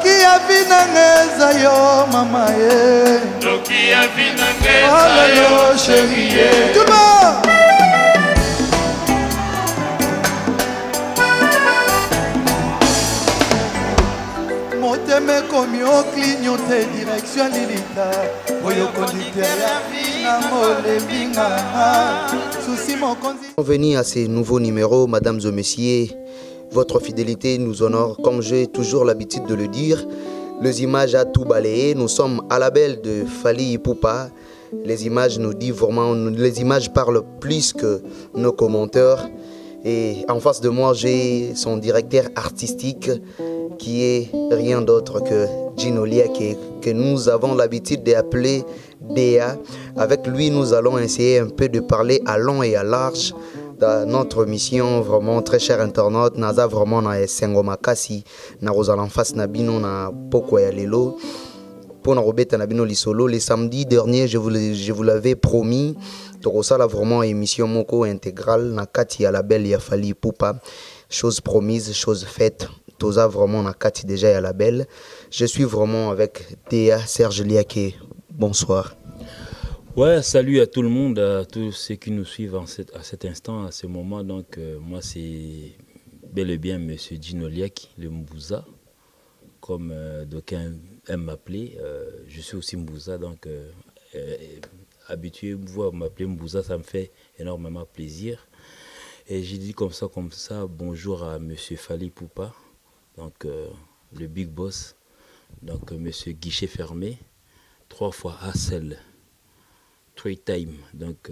ya vinangeza yo mama ye. Loki ya vinangeza yo chérie ye. Tout le monde. Moteme komi o clignoté direction Lilita. Oyo conducteur ya vina mole binga. Souci mon conduit. Bienvenue à ces nouveaux numéros, mesdames et messieurs. Votre fidélité nous honore, comme j'ai toujours l'habitude de le dire. Les images à tout balayer. Nous sommes à la belle de Fally Ipupa. Les images nous disent vraiment, les images parlent plus que nos commentaires. Et en face de moi, j'ai son directeur artistique qui est rien d'autre que Gino Liake, que nous avons l'habitude d'appeler Déa. Avec lui, nous allons essayer un peu de parler à long et à large dans notre mission. Vraiment, très cher internaute, naza vraiment na esengo makasi na rozala en face na bino na poko ya lelo pour na robeta na bino lisolo. Le samedi dernier, je vous l'avais promis, tokosala vraiment émission moko intégrale na kati ya la belle ya Fally Ipupa. Chose promise, chose faite. Toza vraiment na kati déjà ya la belle. Je suis vraiment avec Déa Serge Liake. Bonsoir. Ouais, salut à tout le monde, à tous ceux qui nous suivent à cet instant, à ce moment. Donc, moi, c'est bel et bien Monsieur Gino Liake, le Mbouza, comme d'aucuns aiment m'appeler. Je suis aussi Mbouza, donc habitué à m'appeler Mbouza, ça me fait énormément plaisir. Et j'ai dit comme ça, bonjour à Monsieur Fally Ipupa, donc le big boss, donc Monsieur Guichet Fermé, 3 fois Hassel. Three time, donc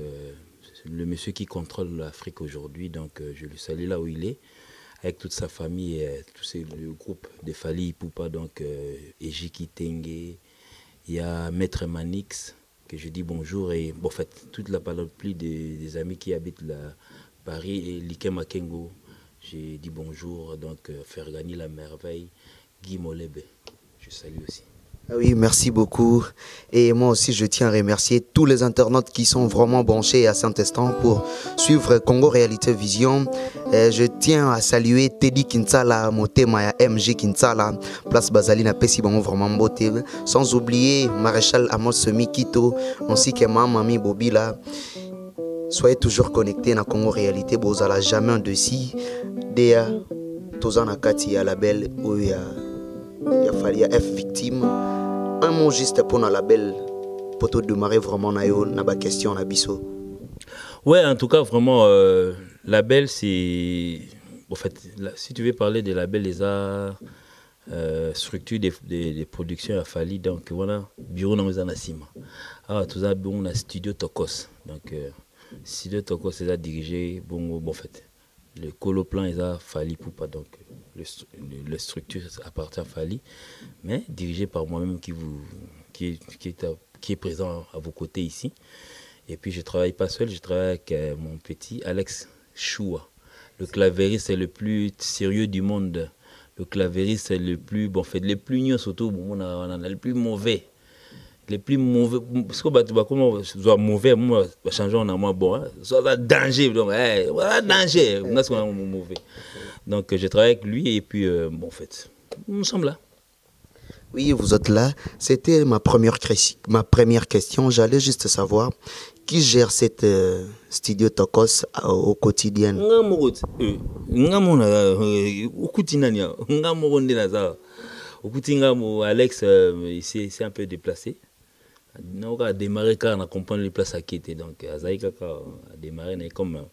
le monsieur qui contrôle l'Afrique aujourd'hui, donc je le salue là où il est, avec toute sa famille et le groupe de Fally Ipupa, donc Ejiki Tenge, il y a Maître Manix, que je dis bonjour, et bon, en fait, toute la panoplie des amis qui habitent là, Paris, et Liké Makengo, j'ai dit bonjour, donc Fergani La Merveille, Guy Molebe, je salue aussi. Oui, merci beaucoup. Et moi aussi, je tiens à remercier tous les internautes qui sont vraiment branchés à Saint-Instant pour suivre Congo Réalité Vision. Je tiens à saluer Teddy Kinsala, Motema ya MG Kinsala, Place Bazali na Pesi Bango vraiment beauté. Sans oublier Maréchal Amos Semi Kito, ainsi que ma mamie Bobila. Soyez toujours connectés à Congo Réalité, bozala jamais en dessus. Déa, Tozana Kati à la belle, où il y a Fally F victime. Un mot juste pour la belle, pour te démarrer vraiment na question na biso. Ouais, en tout cas, vraiment, la belle, c'est... En fait, si tu veux parler de la belle, les arts, structure des productions à Fally, donc voilà, bureau dans les anasima. Ah, tout ça, bon, on a Studio Tokos. Donc, Studio Tokos, c'est dirigé, bon, en fait, le coloplan, ils ont Fally Ipupa, donc le structure appartient à Fally, mais dirigé par moi-même qui est présent à vos côtés ici. Et puis je ne travaille pas seul, je travaille avec mon petit Alex Choua. Le clavériste est le plus sérieux du monde. Le clavériste c'est le plus, bon, en fait, le plus niais surtout, on a le plus mauvais. Les plus mauvais, parce que comment soit mauvais, moi, changer en moi bon, soit danger, donc voilà danger, on a mauvais. Donc je travaille avec lui et puis bon en fait, nous sommes là. Oui, vous êtes là. C'était ma première question. J'allais juste savoir qui gère cette studio Tokos au quotidien. Alex, il s'est un peu déplacé. On a démarré car on accompagne les places à quitter. Donc, Azaïka a démarré comme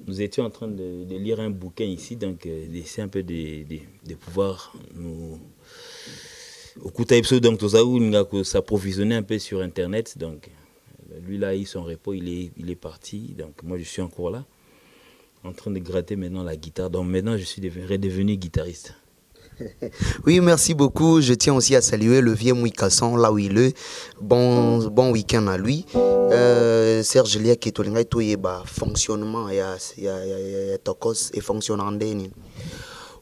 nous étions en train de lire un bouquin ici, donc d'essayer un peu de pouvoir nous. Au coup donc tout s'approvisionner un peu sur Internet. Donc, lui là, il son repos, il est parti. Donc, moi, je suis encore là, en train de gratter maintenant la guitare. Donc, maintenant, je suis redevenu guitariste. Oui, merci beaucoup. Je tiens aussi à saluer le vieux Mouikasson, là où il est. Bon week-end à lui. Serge Liake est tout fonctionnement et Tokos et fonctionnant.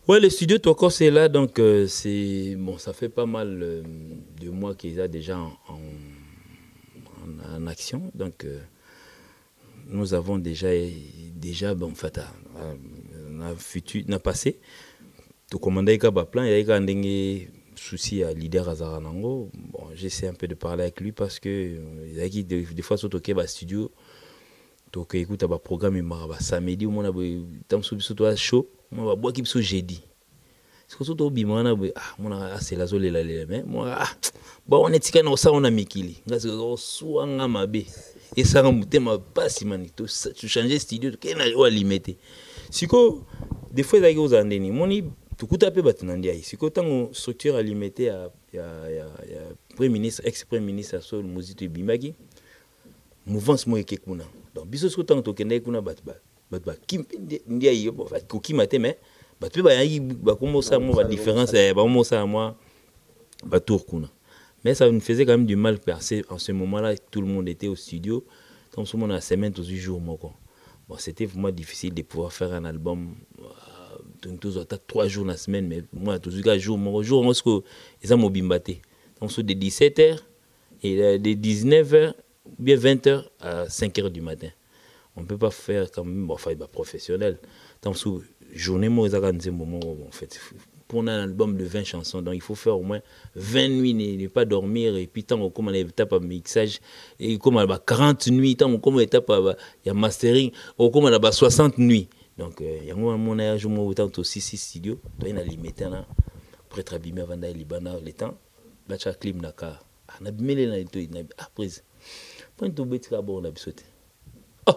Ouais, le studio Tokos est là, donc c'est bon, ça fait pas mal de mois qu'il est déjà en action. Donc nous avons déjà bon, en fait, on a passé. Tout commandé un plan, il y a souci à leader Azaranango. Bon, j'essaie un peu de parler avec lui parce que des fois, sur le studio, donc écoute, un programme, il m'a samedi, on a un show, on a boire qui est jeudi. C'est que tout bimana c'est la zone là mais moi bon on est tika na ça on a mikili ngazi so anga mabe et ça mutema pas manito tu changer studio que na wa limité siko des fois za aux andeni moni tukuta pe batinandia siko tango structure à limiter ya premier ministre ex-premier ministre Sol Muzito Bimagi mouvance mo ekekuna donc biso siko tango tokende kuna bat kim ndia yo ko kimate mais tu vois, il y a une différence, mais ça me faisait quand même du mal parce en ce moment-là, tout le monde était au studio. Comme ce moment, la semaine, tous les jours, bon, c'était vraiment difficile de pouvoir faire un album. 3 jours la semaine, mais moi, tous les jours, ils ont mobimbaté. Donc, de 17h et de 19h, bien 20h à 5h du matin. On ne peut pas faire comme bon, enfin, professionnel. Donc, journée moi en fait pour un album de 20 chansons donc il faut faire au moins 20 nuits ne pas dormir et puis tant comme on étape à mixage et comme on a 40 nuits tant comme on étape il y a mastering ou comme on a 60 nuits donc il y a mon âge moi autant aussi 6 studios toi il a limité là pour être abîmé avant d'aller Liban le temps là tu as clim naka on a abîmé là tout il a prise point tout bête là bon on a bisoté oh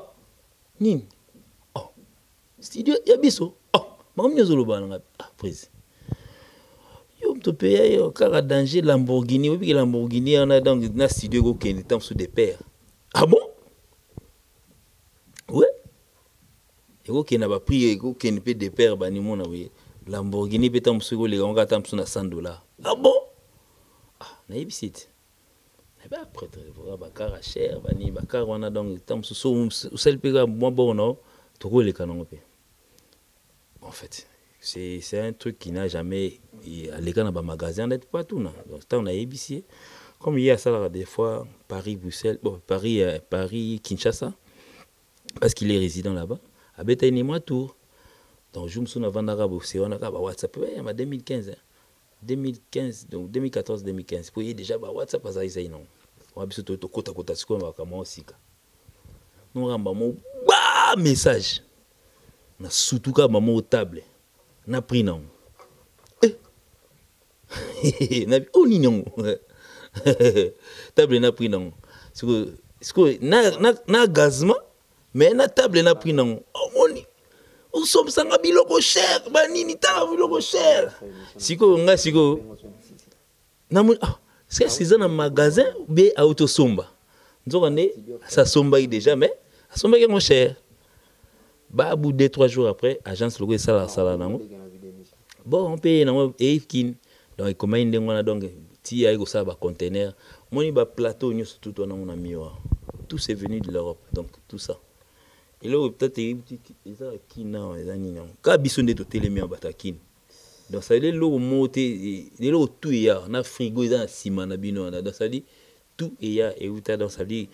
nin oh studio ya biso prise. Yo to paye car danger Lamborghini, oui que Lamborghini on a dans un studio qui est temps sous des pères. Ah bon? Ouais. Et qui n'a pas pris qui ne peut des pères bani mon oui. Lamborghini peut temps sous les on gata sur $100. Ah bon? Ah, na yebisite. Et ben après voilà bakara cher bani bakara on a donc temps sous seul pega moi bon non, to les canons pe. En fait, c'est un truc qui n'a jamais allé dans un magasin d'être partout. Donc, on a ABC. Comme il y a ça, des fois, Paris, Bruxelles, bon, Paris, Kinshasa, parce qu'il est résident là-bas. À Bétaïne, moi, tour. Donc, je me souviens avant d'Arabe, c'est WhatsApp, il y a 2015. 2015, donc 2014-2015. Pour y déjà, WhatsApp, ça y est, non. On a besoin de kota, c'est comme un aussi. Nous avons un message. Na surtout quand maman au table na pris non na nignon table na pris non c'est que na gazma mais na table na pris non oh moni on sommes sans biloko cher banini ta biloko cher siko nga siko na mon c'est dans un magasin be auto somba nzoka ne ça somba déjà mais somba qui est cher. Bah, au bout de 2-3 jours après, agence logo ça bon on paye non et kin donc comment il a donc ti a ça ba conteneur moni ba plateau nous tout on a mis tout c'est venu de l'Europe donc tout ça et là peut-être ça qui non les ani non ka bisonde to télémi en batakin donc ça les logo monter les logo tout il y a na frigo dans ciment na bino donc ça dit tout il y a et où dans ça dit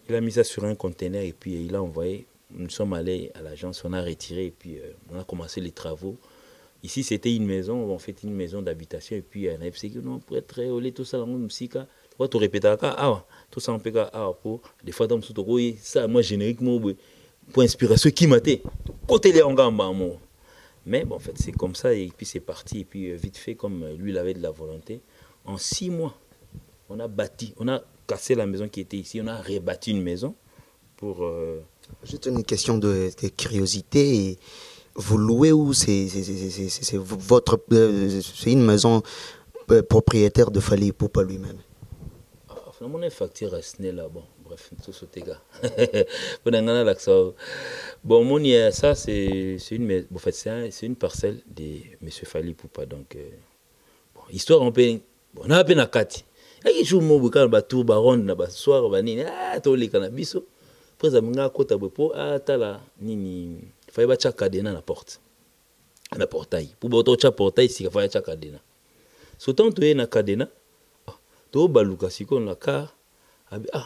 il a mis ça sur un conteneur et puis il a envoyé. Nous sommes allés à l'agence, on a retiré et puis on a commencé les travaux. Ici, c'était une maison, on fait une maison d'habitation et puis on a fait que non, pour être très olé, tout ça, on musique, tu vas répéter, tout ça, on peut pour des fois, dans le ça, moi, génériquement, pour inspiration, qui m'a été, côté les engambes, mais bon, en fait, c'est comme ça et puis c'est parti. Et puis, vite fait, comme lui, il avait de la volonté, en 6 mois, on a bâti, on a cassé la maison qui était ici, on a rebâti une maison pour. Juste une question de curiosité. Et vous louez où c'est votre c'est une maison propriétaire de Fally Ipupa lui-même. Finalement, on est facture à ce là bon. Bref, tout ce gars. Bon, mon ça c'est une en fait c'est une parcelle de monsieur Fally Ipupa donc bon, histoire on peut on a peine à Kati. Et jour mon boucan bateau baron na ba soir banini to le cannabis. Après ça kota bepo tala nini fallait ba cha cadena na porte. Na portail. Pour boto cha portail si fallait cha cadena. Sotant to na cadena to baluka siko na ka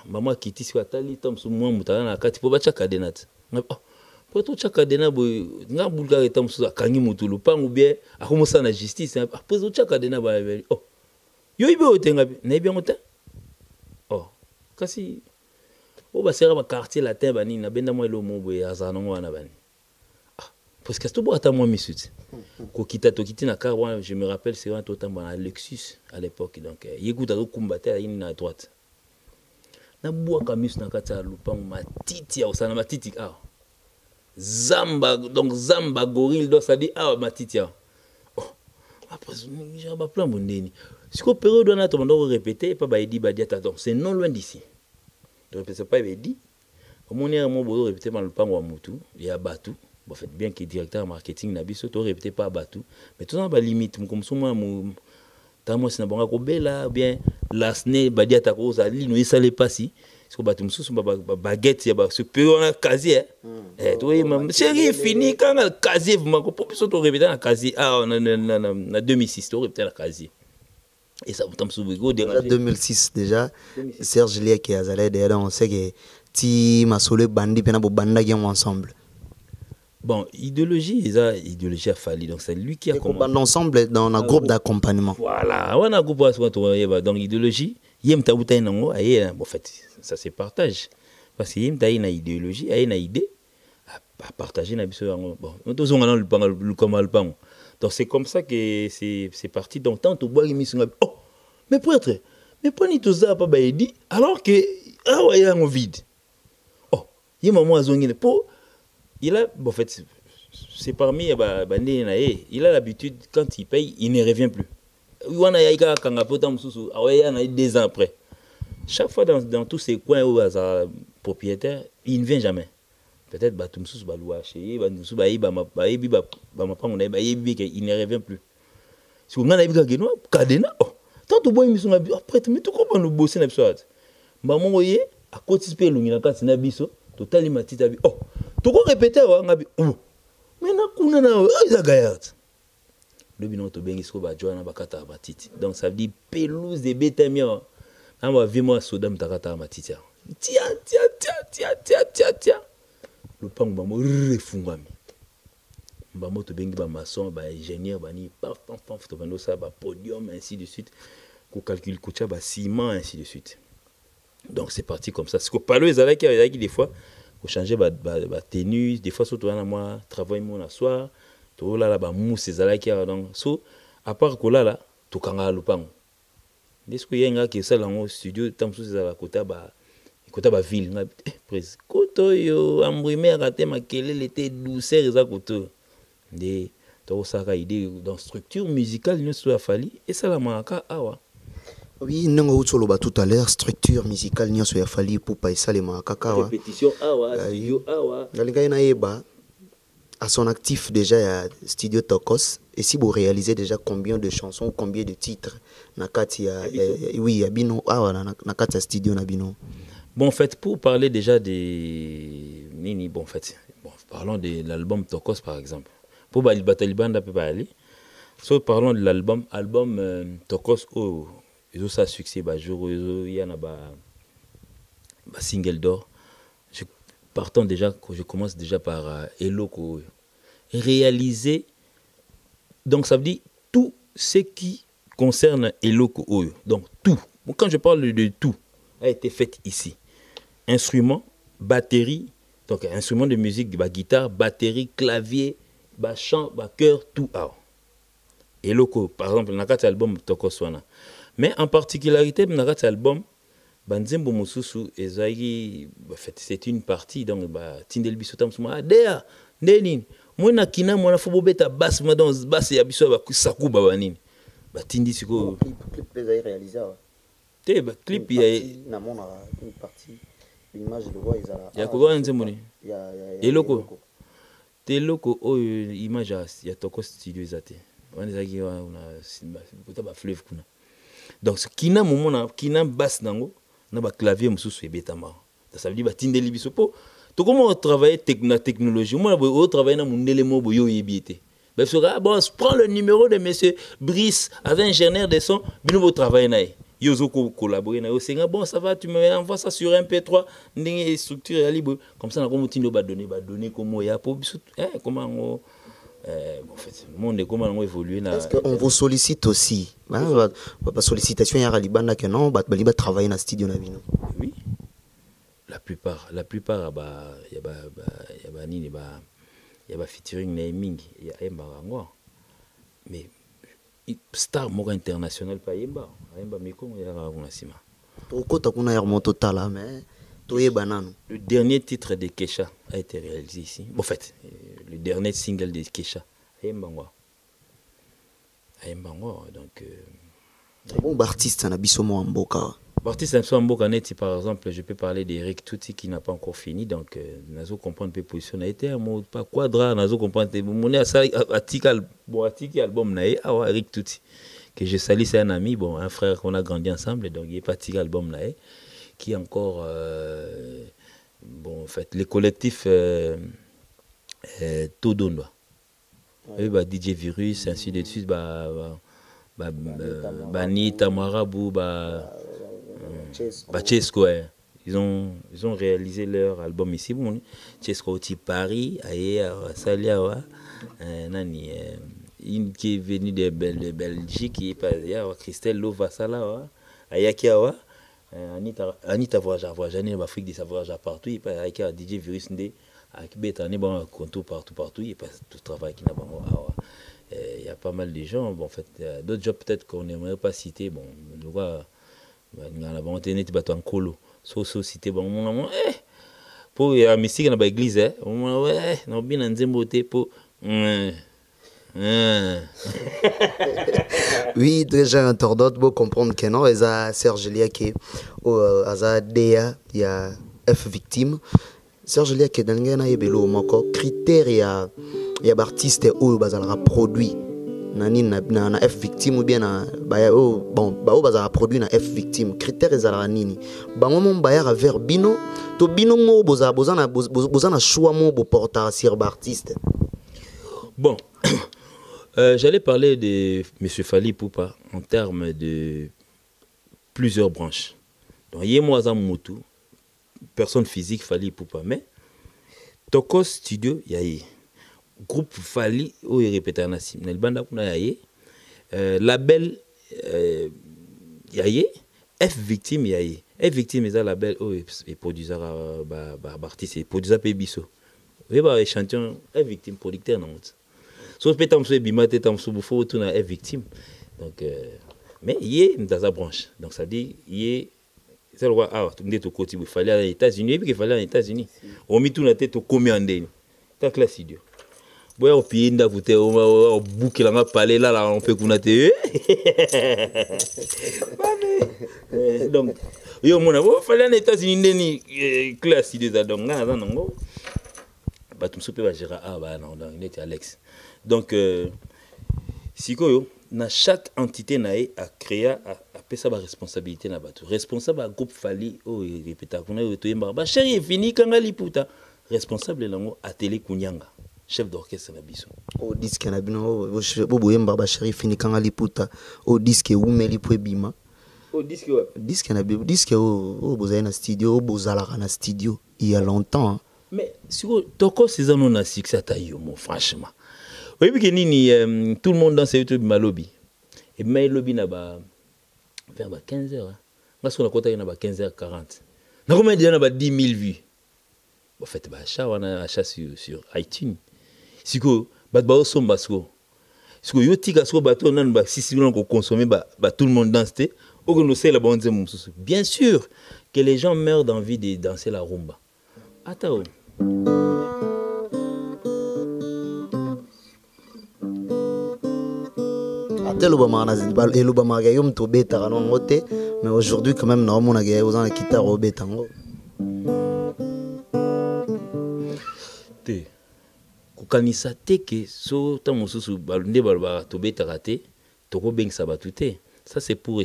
maman kiti si atali tom su mo mutana na kati po ba cha cadena. Po to cha cadena bo nga bulga tom su akangi mutulu pangu bien akomosa na justice après to cha cadena ba Yo ibe otenga na bien ota. Oh, kasi o ba sera ba quartier latin bani na benda mo elo mo boye azanongo wana bani. Ah, parce que tout bo ata mo misut. Ko kita to kiti na car, je me rappelle c'est un total à Lexus à l'époque donc yekuta ko combattre na droite. Na boa kamis na kata lupang matiti ya osana matiti ah. Zamba donc zamba gorille donc ça dit ah matiti ah. Oh, après j'ai pas plan mondeni. Si ko période on a tout monde répéter pas ba idi ba diata donc c'est non loin d'ici. Donc c'est pas dit. Comme on est mo bo répéter dans le pan wa mutu, il y a Batu. Bon fait bien que directeur marketing na biso to répéter pas Batu, mais tout ça ba limite comme souvent mo tamo sina bonga ko bela bien lasne ba diata ko za lino isale pasi. Parce que Batu mususu ba baguette ya ba ce peu on a casier. To mam chéri fini quand le casier vous mako pour biso to répéter na casier ah na 2006 to répéter na casier. Et ça vous tombe sous le 2006 déjà. Serge Lia qui a allé derrière, on sait que ti masole bandi pena bo banda qui ensemble. Bon, idéologie a fallu donc c'est lui qui a commencé ensemble dans un groupe d'accompagnement. Voilà, on a un groupe donc idéologie, yem tabuta nango aye en fait ça se partage parce que yem ta ina idéologie, aye na idée à partager na biso bon, on tous on a le comme le pan. Donc c'est comme ça que c'est parti. Donc tant au bois oh mais prêtre mais prenez tout ça pas baidi alors que ah ouais il y a un vide. Oh il y a maman azongi pour il a en fait c'est parmi il a l'habitude quand il paye il ne revient plus. Il a yaika kanga potam susu ah ouais il y a 2 ans après. Chaque fois dans tous ces coins où il propriétaire il ne vient jamais. Peut-être batumsus balua chez batumsus il ne revient plus. Si on a un geno cadena oh tant de boy mission après mais tout comment nous bosser na biso maman oye à côté pe lungi na kati na biso total matita bi oh to ko répéter wa ngabi oh mais na kuna na isa gayat le bino to bengi sko ba joana bakata batiti donc ça veut dire pelouse de bétamia na va vivre soda mtakata matiti tia le pang bamo refungami bamo to bengi ba maçon ba ingénieur bani paf to bando ça ba podium ainsi de suite ko calcul kocha ba ciment ainsi de suite. Donc c'est parti comme ça. Ce que parle les avec des fois ko changer ba tenue des fois surtout na moi travail mon la soir to là ba mousse ezalaki donc so à part ko là to kanga lupango est-ce que yenga ke ça lango studio tamsu ezala kota ba ville na prise koto yo ambrimer raté makelele te douceur za koto de to saka idée dans structure musicale nous soit fali et ça la maka awa. Oui, non, tout à l'heure, structure musicale, n'y a pas fallu pour pas ça les makakawa. Répétition, awa, studio, awa. À son actif déjà, il y a Studio Tokos. Et si vous réalisez déjà combien de chansons, combien de titres, Nakati, oui, il y a Bino, Nakati Studio Nabino. Bon, en fait, pour parler déjà des mini, bon, en fait, parlons de l'album Tokos par exemple. Pour Bataliban, so parlons de l'album Tokos. Oh, ils ont ça succès, il y en a un single d'or. Je commence déjà par Eloko. Réaliser, donc ça veut dire tout ce qui concerne Eloko. Donc tout, quand je parle de tout, a été fait ici. Instruments, batterie, donc instruments de musique, guitare, batterie, clavier, chant, chœur, tout. Eloko, par exemple, dans cet album Tokoswana. Mais en particularité, dans cet album, Banzembo Mususu, c'est une partie, donc, Tindel Bisotam Souma, Dea, Nenin, Mona Kina, Mona Fobobeta, Bass, Madon, Bass, Yabiso, Sakou, Babanin. Tindi Siko. Clip réalisé. Clip, il y a une partie, l'image de voix, il y a quoi, Nzemoni? Eloko. Teloko, image, il y a Toko Studio Zate. On a fleuve. Donc, Kina, Momona, Kina, Bass, Nango, na ba clavier mususu ebetama ça veut dire batindeli biso po to comment travailler la technologie moi on travaille na mundele mo boyo yebité ben bon prends le numéro de monsieur Brice avec ingénieur de son bino bo travailler na yozo collaborer na yo senga bon ça va tu me envoies ça sur MP3 ndenge structure ya libre comme ça na ko mutindo ba donner comme ya po biso comment En fait, le monde est comment évoluer. Est-ce qu'on vous sollicite aussi? Bah, sollicitation, il y a Libanda que non, bah travailler dans le studio. Oui, la plupart, il y a featuring naming, il y a Mbarango. Mais star moko international pas Yemba Meko il y a Unasima. Le dernier titre de Kesha a été réalisé ici. En fait, le dernier single de Kesha, Ayembangwa. Donc bon artiste na biso mo mboka. Artiste en mboka net, par exemple, je peux parler d'Eric Touti qui n'a pas encore fini, donc nazo comprendre peu position a été pas quadra, nazo comprendre mon article album na Eric Touti que je salue, c'est un ami, bon un frère qu'on a grandi ensemble, donc il est parti album na qui est encore bon en fait les collectifs tout donne DJ Virus ainsi de suite Nita Marabu Chesco ils ont réalisé leur album ici bon Chesco aussi Paris Salia nani une qui est venue de Belgique qui est pas Christelle Lovasala Ayakiawa Anita voyage en Afrique, des voyages partout, il pas avec DJ Virus ndé avec Betani bon contour partout, il passe tout travail qui n'a pas il y a pas mal de gens bon en fait d'autres jobs peut-être qu'on n'aimerait pas citer bon on voit dans la vente net bateau en colo so cité bon mon pour la musique dans l'église ouais non bien nzemboté pour oui, déjà un tordot pour comprendre que non, il y a Serge Lia qui est DEA, il y a F victime. Serge Lia qui est dans le critère, il y a artiste ou bazalra produit. Nani na F victime ou bien na bon bazalra produit na F victime. Critère ezalra nini. Bango mon bayar vers bino, to bino mo bozana choix mo bo porter sur artiste. Bon. J'allais parler de M. Fally Ipupa en termes de plusieurs branches. Donc, il y a moi Moutou, personne physique Fally Ipupa, mais Toko Studio, il y a groupe Fally, où il répète un assim. Nel banda kuna il y a label, il y a F victime, il y a F victime, il y a label, où il produisera artiste, il produisera Pébiso. Il y a un chanteur F victime, producteur non. Sauf que tu bimate tamso bufo tu na victime donc mais il est dans sa branche donc ça dit il est c'est le roi tu me dis au côté il fallait aller aux États-Unis et puis il fallait aller aux États-Unis on mit tout na tête au combien d'années ta classe idiot boy au pays nda vous au bouc là on parler là on peut qu'on a donc yo mon avo fallait aller aux États-Unis ndeni classe idiot donc na non bah tu me soupe va gérer bah non il était Alex. Donc, si na chaque entité a créé a sa responsabilité na batu. Responsable à groupe Fally répéta qu'on a ba chéri fini kanga liputa. Responsable lango atelier Kunyanga, chef d'orchestre na biso. Au disque na bino bo yemba ba chéri fini kanga liputa. Au disque umeli po bima. Au disque ouais. Disque na disque bozai na studio bozala na studio il y a longtemps. Mais si toko saison on a succès ta yo franchement. Oui, puis que tout le monde dans YouTube malobi. Et mais lobby na ba vers 15h. Parce qu'on a compté na ba 15h40. Na combien de na ba 10 000 vues. En fait ba achat on a achat sur iTunes. Siko ba somba sko. Siko yo tika sko bato nan ba si on ko consommer ba tout le monde danse té. O que nous c'est la bonne mususu. Bien sûr que les gens meurent d'envie de danser la rumba. Attends. Mais aujourd'hui quand même on a une guitare au bétango. Kukanisa te que so ta mususu balunde balba to betaka te to ko bengisa batu te. Ça c'est pour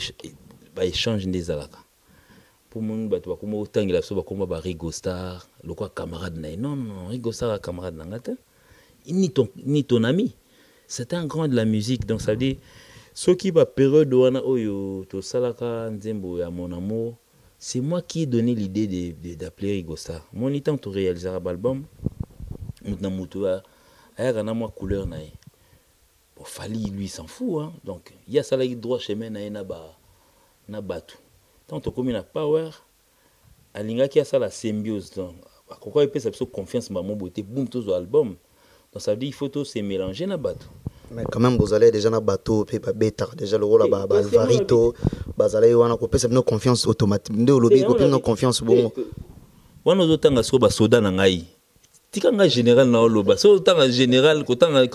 échange des alaka. Pour mon batu bakoma otangela so bakoma ba Rigo Star, le quoi camarade na non Rigo Star camarade na ngata. Ni ton ami. C'est un grand de la musique donc ça veut dire ce qui va période wana oyo to salaka nzembo ya mon amour, c'est moi qui ai donné l'idée d'appeler Rigo Star. Mon temps to réaliser l'album. Maintenant mutu a aya na moi couleur na ye bon Fally lui il s'en fout hein donc il y a ça là il droit chemin na ye na batu tant to comme na power alingaki ya ça la symbiose donc pourquoi il peut ça confiance maman beauté boum tout album donc ça veut dire il faut tout se mélanger na batu. Mais quand même, vous allez déjà dans le bateau, puis bêta, déjà le rôle là-bas, Alvarito, vous allez avoir une confiance automatique. Vous avez une confiance bon. On a d'autres temps à soda nangai. Tikanga général na oloba. So temps général kotanga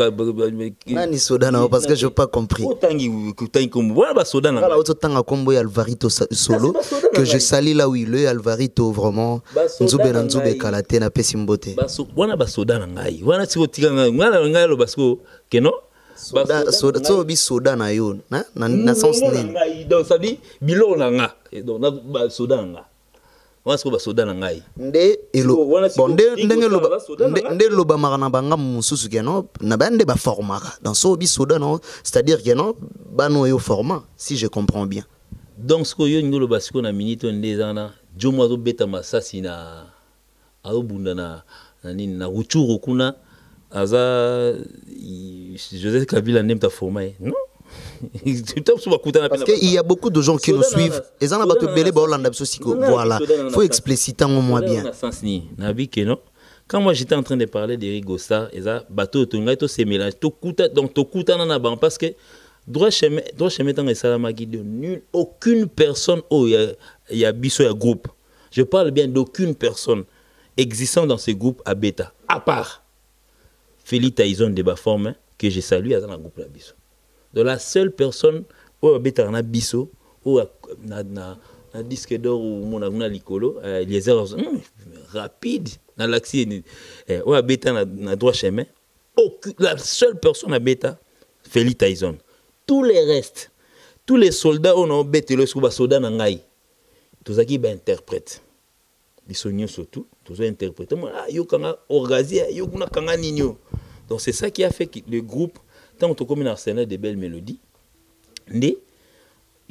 nani soda na parce que je pas compris. Kotangi comme voilà soda na. Voilà autant temps combo Alvarito solo que je salue là oui le Alvarito vraiment nzube na nzube kalate na pesimbote. Baso wana basoda nangai. Wana tiko tikanga ngala ngai lo basko keno. Soda na yo na sens nini donc ça dit bilo na nga donc na soda nga on se soda na ngai nde elo bon nde lo ba marana banga mususu keno na bande ba formaka dans so bi soda non c'est-à-dire que non bano yo format si je comprends bien donc ce que yo ngolo basiko na minute nde zana jomo zo beta masasi na abunda na nini na ruchuru kuna Aza Joseph Kabila n'aime ta format non parce qu'il y a beaucoup de gens qui nous suivent et ça n'a pas te belé voilà faut expliciter moi bien quand moi j'étais en train de parler d'Eric Gosta et ça bateau to se mélange to kuta donc to kuta na ban parce que droit chemin dans les salamaki de nul aucune personne il y a biso ya groupe je parle bien d'aucune personne existant dans ce groupe à bêta à part Feli Tyson de Baforme que je salue dans le groupe la biso. De la seule personne où habita na biso où na disque d'or ou mon aguna likolo les erreurs rapide dans l'accès où habita na droit chemin la seule personne habita Feli Tyson. Tous les restes tous les soldats on a bêté le sous soda na ngai tous qui ba interprète biso surtout tous interpréter moi yo kanga orgazia yo kuna kanga ninyo. Donc c'est ça qui a fait que le groupe, tant que comme un arsenal de belles mélodies, il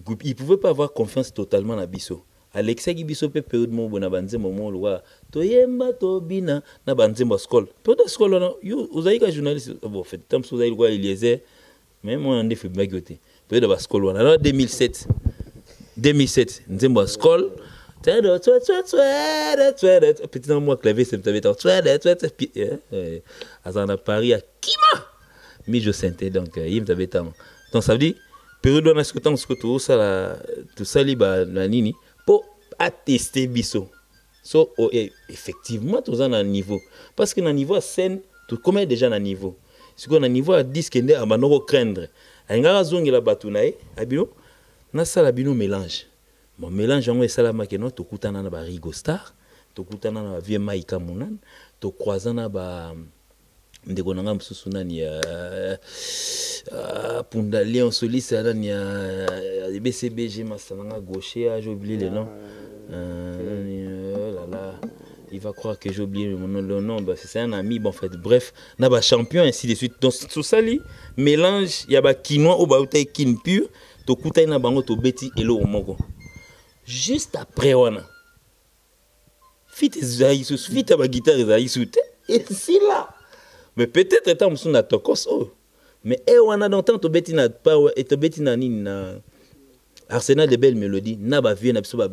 ne pouvait pas avoir confiance totalement dans Bisso. Alexia Gibiso peut période mon bon avancer moment loi. Toyemba tobina na banzemba skol. Peu de skol là, yo vous avez un journaliste bon fait tant vous avez quoi Eliezer même moi on fait bagoter. Peu de skol là 2007 nzemba skol. Petit dans moi clavier c'est à Paris à Kima mais je sentais donc il m'avait tant donc ça veut dire période on a ce temps ce que tout ça liba la nini pour attester biso so effectivement tout ça un niveau parce que dans niveau scène tout comme déjà dans niveau ce qu'on a niveau à 10 kende à banoko craindre a ngara zongi la batunae abino na sala bino mélange. Mon mélange en salama que non to kutana na ba Rigo Star to kutana na vie Maika Munan to croisana ba ndeko nanga msusu nani ya Punda Lion Soliste nani ya BCBG masananga gaucher j'ai oublié le nom là là il va croire que j'ai oublié le nom bah c'est un ami bon en fait bref na ba champion ainsi de suite donc tout ça li mélange ya ba quinoa ou ba utai kin pur to kutana bango to beti elo moko. Juste après, on a fit ma guitare et si là. Mais peut-être étant on a tokos mais on a longtemps to betina power et to betina na arsenal de belles mélodies na ba vie na biso ba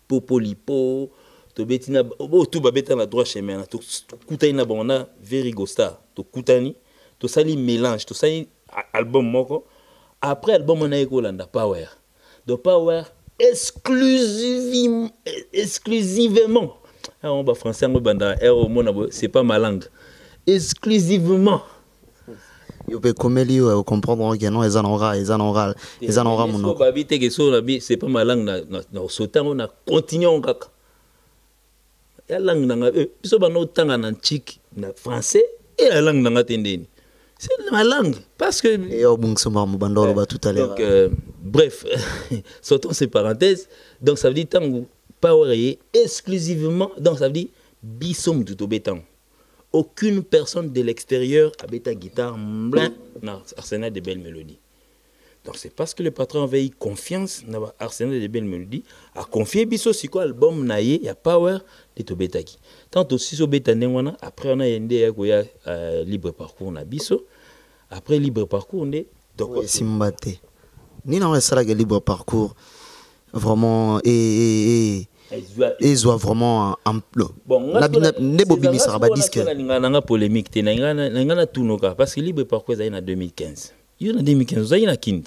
popolipo to betina tout ba beta na droit chemin to kutani ba on a very gosta to kutani to sali mélange to sali album moko après album on a ekolanda power do power exclusivement on va français on banda c'est pas ma langue exclusivement yo pe komeli yo comprendre que non ils en aura mon c'est pas ma langue na sautant on a continué on kaka ya langue na biso bana tanga na chic na français et la langue na tendeni c'est ma langue parce que tout à l'heure. Donc bref, sortons ces parenthèses. Donc ça veut dire tango power exclusivement donc ça veut dire bisom tout au béton. Aucune personne de l'extérieur a bêta guitare blanc dans arsenal de belles mélodies. Donc c'est parce que le patron avait eu confiance dans Arsenal de belles mélodies, a confié biso si quoi album naie, il y a power de tobetaki. Tant aussi so betane wana, après on a yende ya koya libre parcours na biso. Après libre parcours on est donc Simbate. Ni na ça la libre parcours vraiment et soit vraiment amplo. Bon, ne bobimi ça ba disque. Na polémique te na ngana tunoka parce que libre parcours ça en 2015. Il y a en 2015, il y a un kind.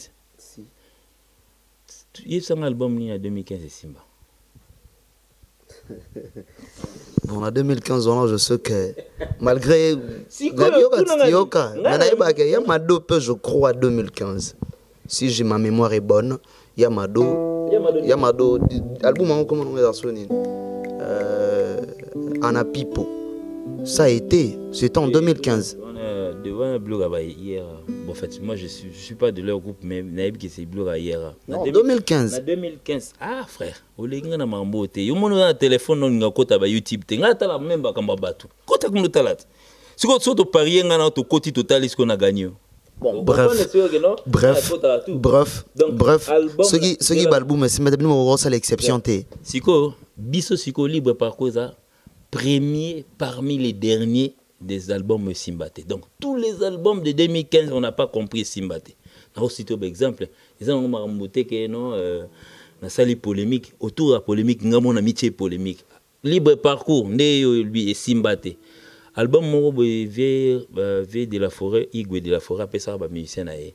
Il y a un album en 2015 et Simba. Bon, en 2015, je sais que malgré. Il y a Mado, je crois, en 2015. Si ma mémoire est bonne, il y a Mado. Il y a Mado. L'album, comment on va dire Anna Pipo. Ça a été, c'était en 2015. Devant un blog hier. Bon, en fait, moi je suis pas de leur groupe, mais Naïb qui c'est blog hier. En 2015. En 2015. Ah, frère, Olegna na mambote. Yo mono na téléphone non ngakota ba YouTube te. Ngata la même ba kamba batu. Kota kuno talat. Siko so to parier ngana to koti total isko na gagné. Bon, bref. Ce qui balbou mais c'est maintenant ça l'exception te. Siko biso libre parcours ça premier parmi les derniers des albums Simbate. Donc tous les albums de 2015 on n'a pas compris Simbate. On a cité par exemple, ils ont marmoté que non na sali polémique autour de la polémique ngamo na mitié polémique. Libre parcours né lui et Simbate. Album mo vie de la forêt, Igwe de la forêt après ça ba musicien na e.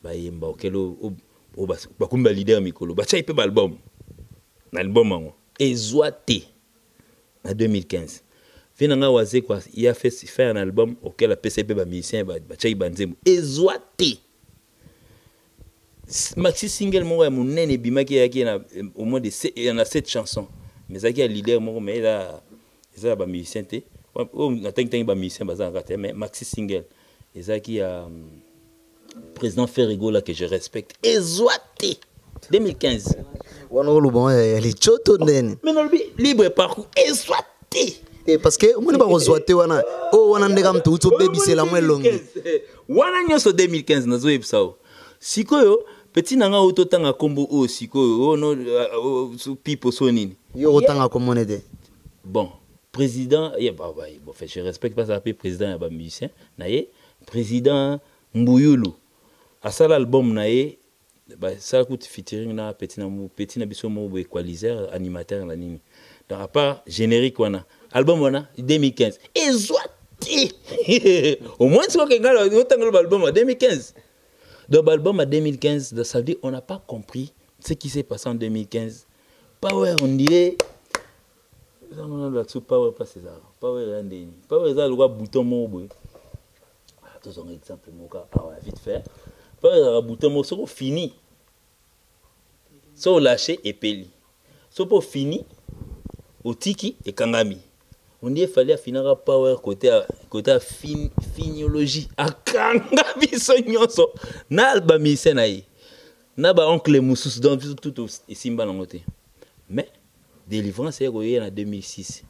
Ba yemba okelo o ba kumba leader mikolo. Ba chai pe album. Na album ngo. Ezoate en 2015. Finalement, il a fait un album auquel la PCP ba musicien ba chai banzemo. Ezoate. Maxi single mo ya munene bimaki yaki na au moins de il y en a 7 chansons. Mais ça qui est leader mo mais là ça ba musicien té. Oh na teng ba musicien ba za mais maxi single. Et ça qui a président Ferrigo là que je respecte. Ezoate 2015. Wana lo bon elle est choto ndene. Mais non libre parcours Ezoate. Parce que on ne va pas rezoiter wana. Oh wana ndeka mtu uto baby c'est la moins longue. Wana nyoso 2015 nazo ebsao. Sikoyo petit nanga auto tanga kombo o sikoyo no people so nini. Yo tanga komone de. Bon, président bon fait je respecte pas ça président ba musicien naye président Mbuyulu. A ça l'album naye ba ça coûte featuring na petit na biso mo equalizer animateur la nini. Donc à part générique wana album wana 2015 Ezoate. Au moins c'est que ngala autant l'album en 2015. Donc l'album en 2015 ça veut dire on n'a pas compris ce qui s'est passé en 2015. Power on dirait on a là sous power pas c'est ça. Power rendez. Power ça le bouton mo boy. Tous un exemple mon cas vite fait. Power bouton mo so fini. So lâché et peli. So pour fini au tiki et kangami. On dit qu'il fallait finir power côté finologie. A kangami so nyonso. Na album senaï. Na ba oncle Moussous dans tout et Simba nangote. Mais délivrance c'est en 2006.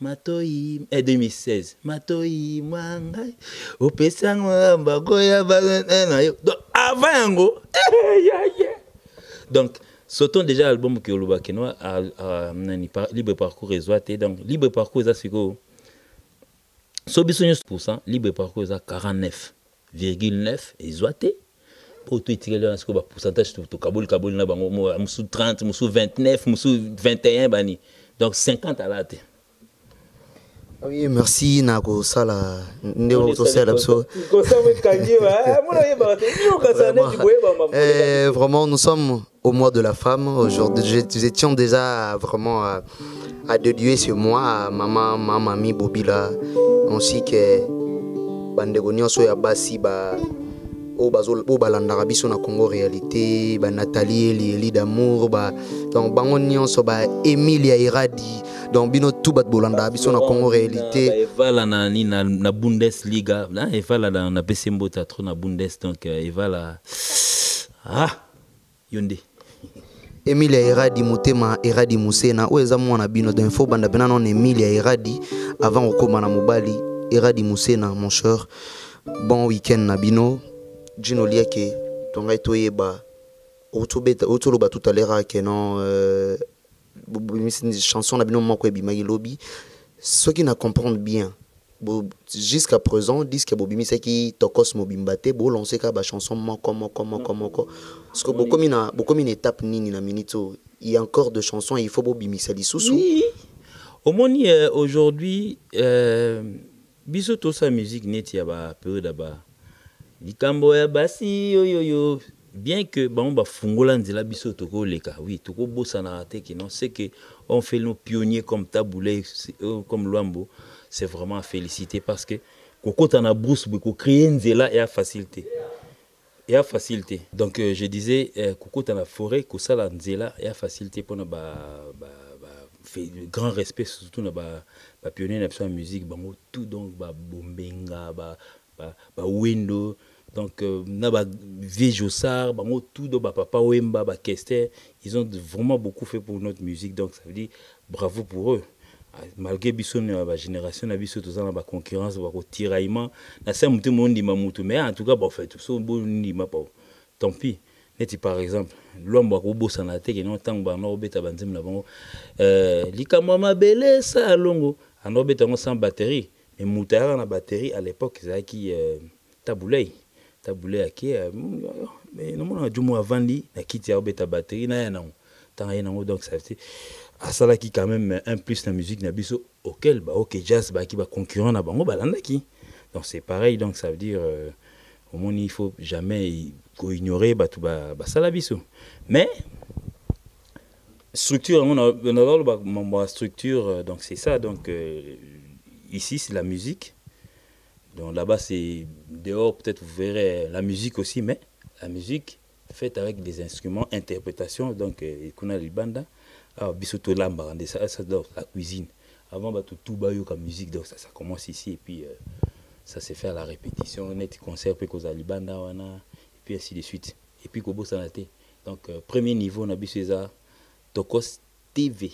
Matoi 2016. Matoi mangai. Opesangwa bagoya bazana yo. Donc avant ngo. Donc Sauton déjà album que Oluba Kenoa a libre parcours Ezoate. Donc libre parcours ça c'est quoi? Sobisonyo %, libre parcours à 49,9 Ezoate. Pour tout tirer là ce pourcentage tout Kaboul na bango musu 30, musu 29, musu 21 bani. Donc 50 à la tête. Oui, merci Nako Sala. Vraiment, nous sommes au mois de la femme. Aujourd'hui, nous étions déjà vraiment à dédier ce mois à maman, mamie Bobila, ainsi que Bandegonion Soya Bassi, au Balandara Biso na Congo réalité, Nathalie Eli d'amour, donc Bangonion Soba Emilia Iradi. Donc bino tout bat bolanda biso na Congo réalité Evala na Bundesliga na Evala na PCMBO trop na Bundes donc Evala yonde Emilia Iradi Mutema Iradi Musena oeza mwana bino d'info banda bena non Emilia Iradi avant okoma na mobali Iradi Musena mon cher bon week-end na bino Gino Lieke tonga toyeba autoloba tout à l'heure que non chanson na bino moko ebimaki lobi ceux qui ne comprennent bien jusqu'à présent disent que bobimi c'est qui tokos mobimbate bo lancer ka ba chanson moko parce que beaucoup une étape nini na minito il y a encore de chansons il faut bobimi ça dit sous oui au moins aujourd'hui biso to sa musique net ya ba période ba likambo ya basi yo bien que bon ba fungola nzela biso toko leka oui toko bossa na raté que non c'est que on fait nos pionniers comme Taboulé comme Luambo c'est vraiment à féliciter parce que koko tana brousse beko créer nzela et à facilité donc je disais koko tana forêt ko sala nzela et à facilité pour na fait grand respect surtout na ba pionnier na musique bango tout donc ba bombenga ba window donc na vieux Jossard bango tout do papa Wemba ba Kester ils ont vraiment beaucoup fait pour notre musique donc ça veut dire bravo pour eux malgré biso na génération na biso tous na ba concurrence ba ko tiraillement na ça mutu mondi mamutu mais en tout cas ba fait tout ça bon ndima pas tant pis neti par exemple Luambo ko bossa na te que non tant ba no beta banzim na bango likamwa mabele ça longo ano beta ngo sans batterie mais mutara na batterie à l'époque c'est qui Taboulé aki mais non mon jumo avandi na kiti ya beta batterie na ya nango tant ya nango donc ça fait à ça là qui quand même un plus la musique na biso auquel ba OK jazz ba qui ba concurrent na bango balandaki donc c'est pareil donc ça veut dire au moins il faut jamais ignorer ba tout ba sala biso mais structure on a structure donc c'est ça donc ici c'est la musique. Donc là-bas, c'est dehors, peut-être vous verrez la musique aussi, mais la musique faite avec des instruments, interprétation, donc qu'on a les bandes, bisoto lamba, ça la cuisine. Avant, tout bayo comme musique, donc ça commence ici, et puis ça se fait à la répétition, net concert, puis qu'on a les bandes, et puis ainsi de suite. Et puis qu'on bosse en thé. Donc premier niveau, on a bisoto Tokos TV.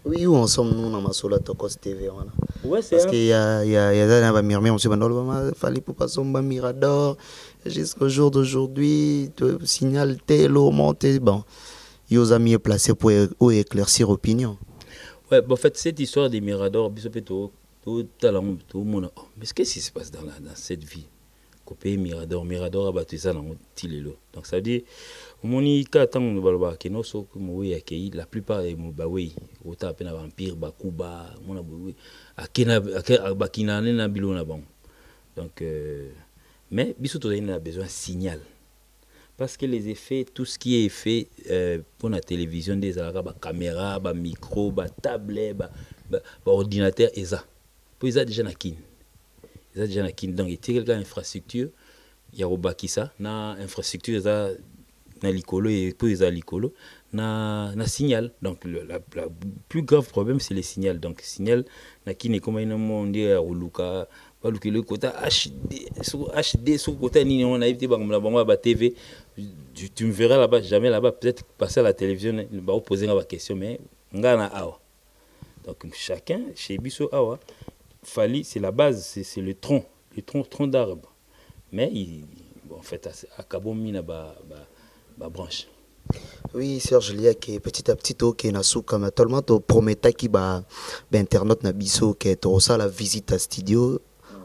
Oui, où ensemble nous dans ma sola Tokos TV voilà. Ouais, c'est parce qu'il y a des murmures on se demande fallait pour passer un Mirador jusqu'au jour d'aujourd'hui signal télo monté bon il aux amis placé pour éclaircir opinion. Ouais, bon, en fait cette histoire des Mirador biso talent tout le monde mais qu'est-ce qui se passe dans cette vie copé Mirador abattu ça dans tilelo donc ça veut dire moni ka tant balba ke no so ko moyi akei la plupart des mobawi ota pena vampire bakuba mona boui akena bakina na bilona bon donc mais biso to a besoin de signal parce que les effets tout ce qui est fait pour la télévision des alaka ba caméra ba micro ba tablette ba ordinateur eza pour ils a déjà na kin donc il y a quelqu'un infrastructure il y a robaki ça na infrastructure ça na likolo et pour les alikolo na signal donc la plus grave problème c'est le signal donc signal na kine comme un monde ya oluka ba lukelo kota HD sur côté ni on a été ba TV tu me verras là-bas jamais là-bas peut-être passer à la télévision ba poser une question mais ngana awa donc chacun chez biso awa Fali c'est la base c'est le tronc d'arbre mais en fait à kabomi na ba branche. Oui, Serge Lia qui petit à petit qui na sou comme tellement to prometa qui ba internet na biso qui to ça la visite à studio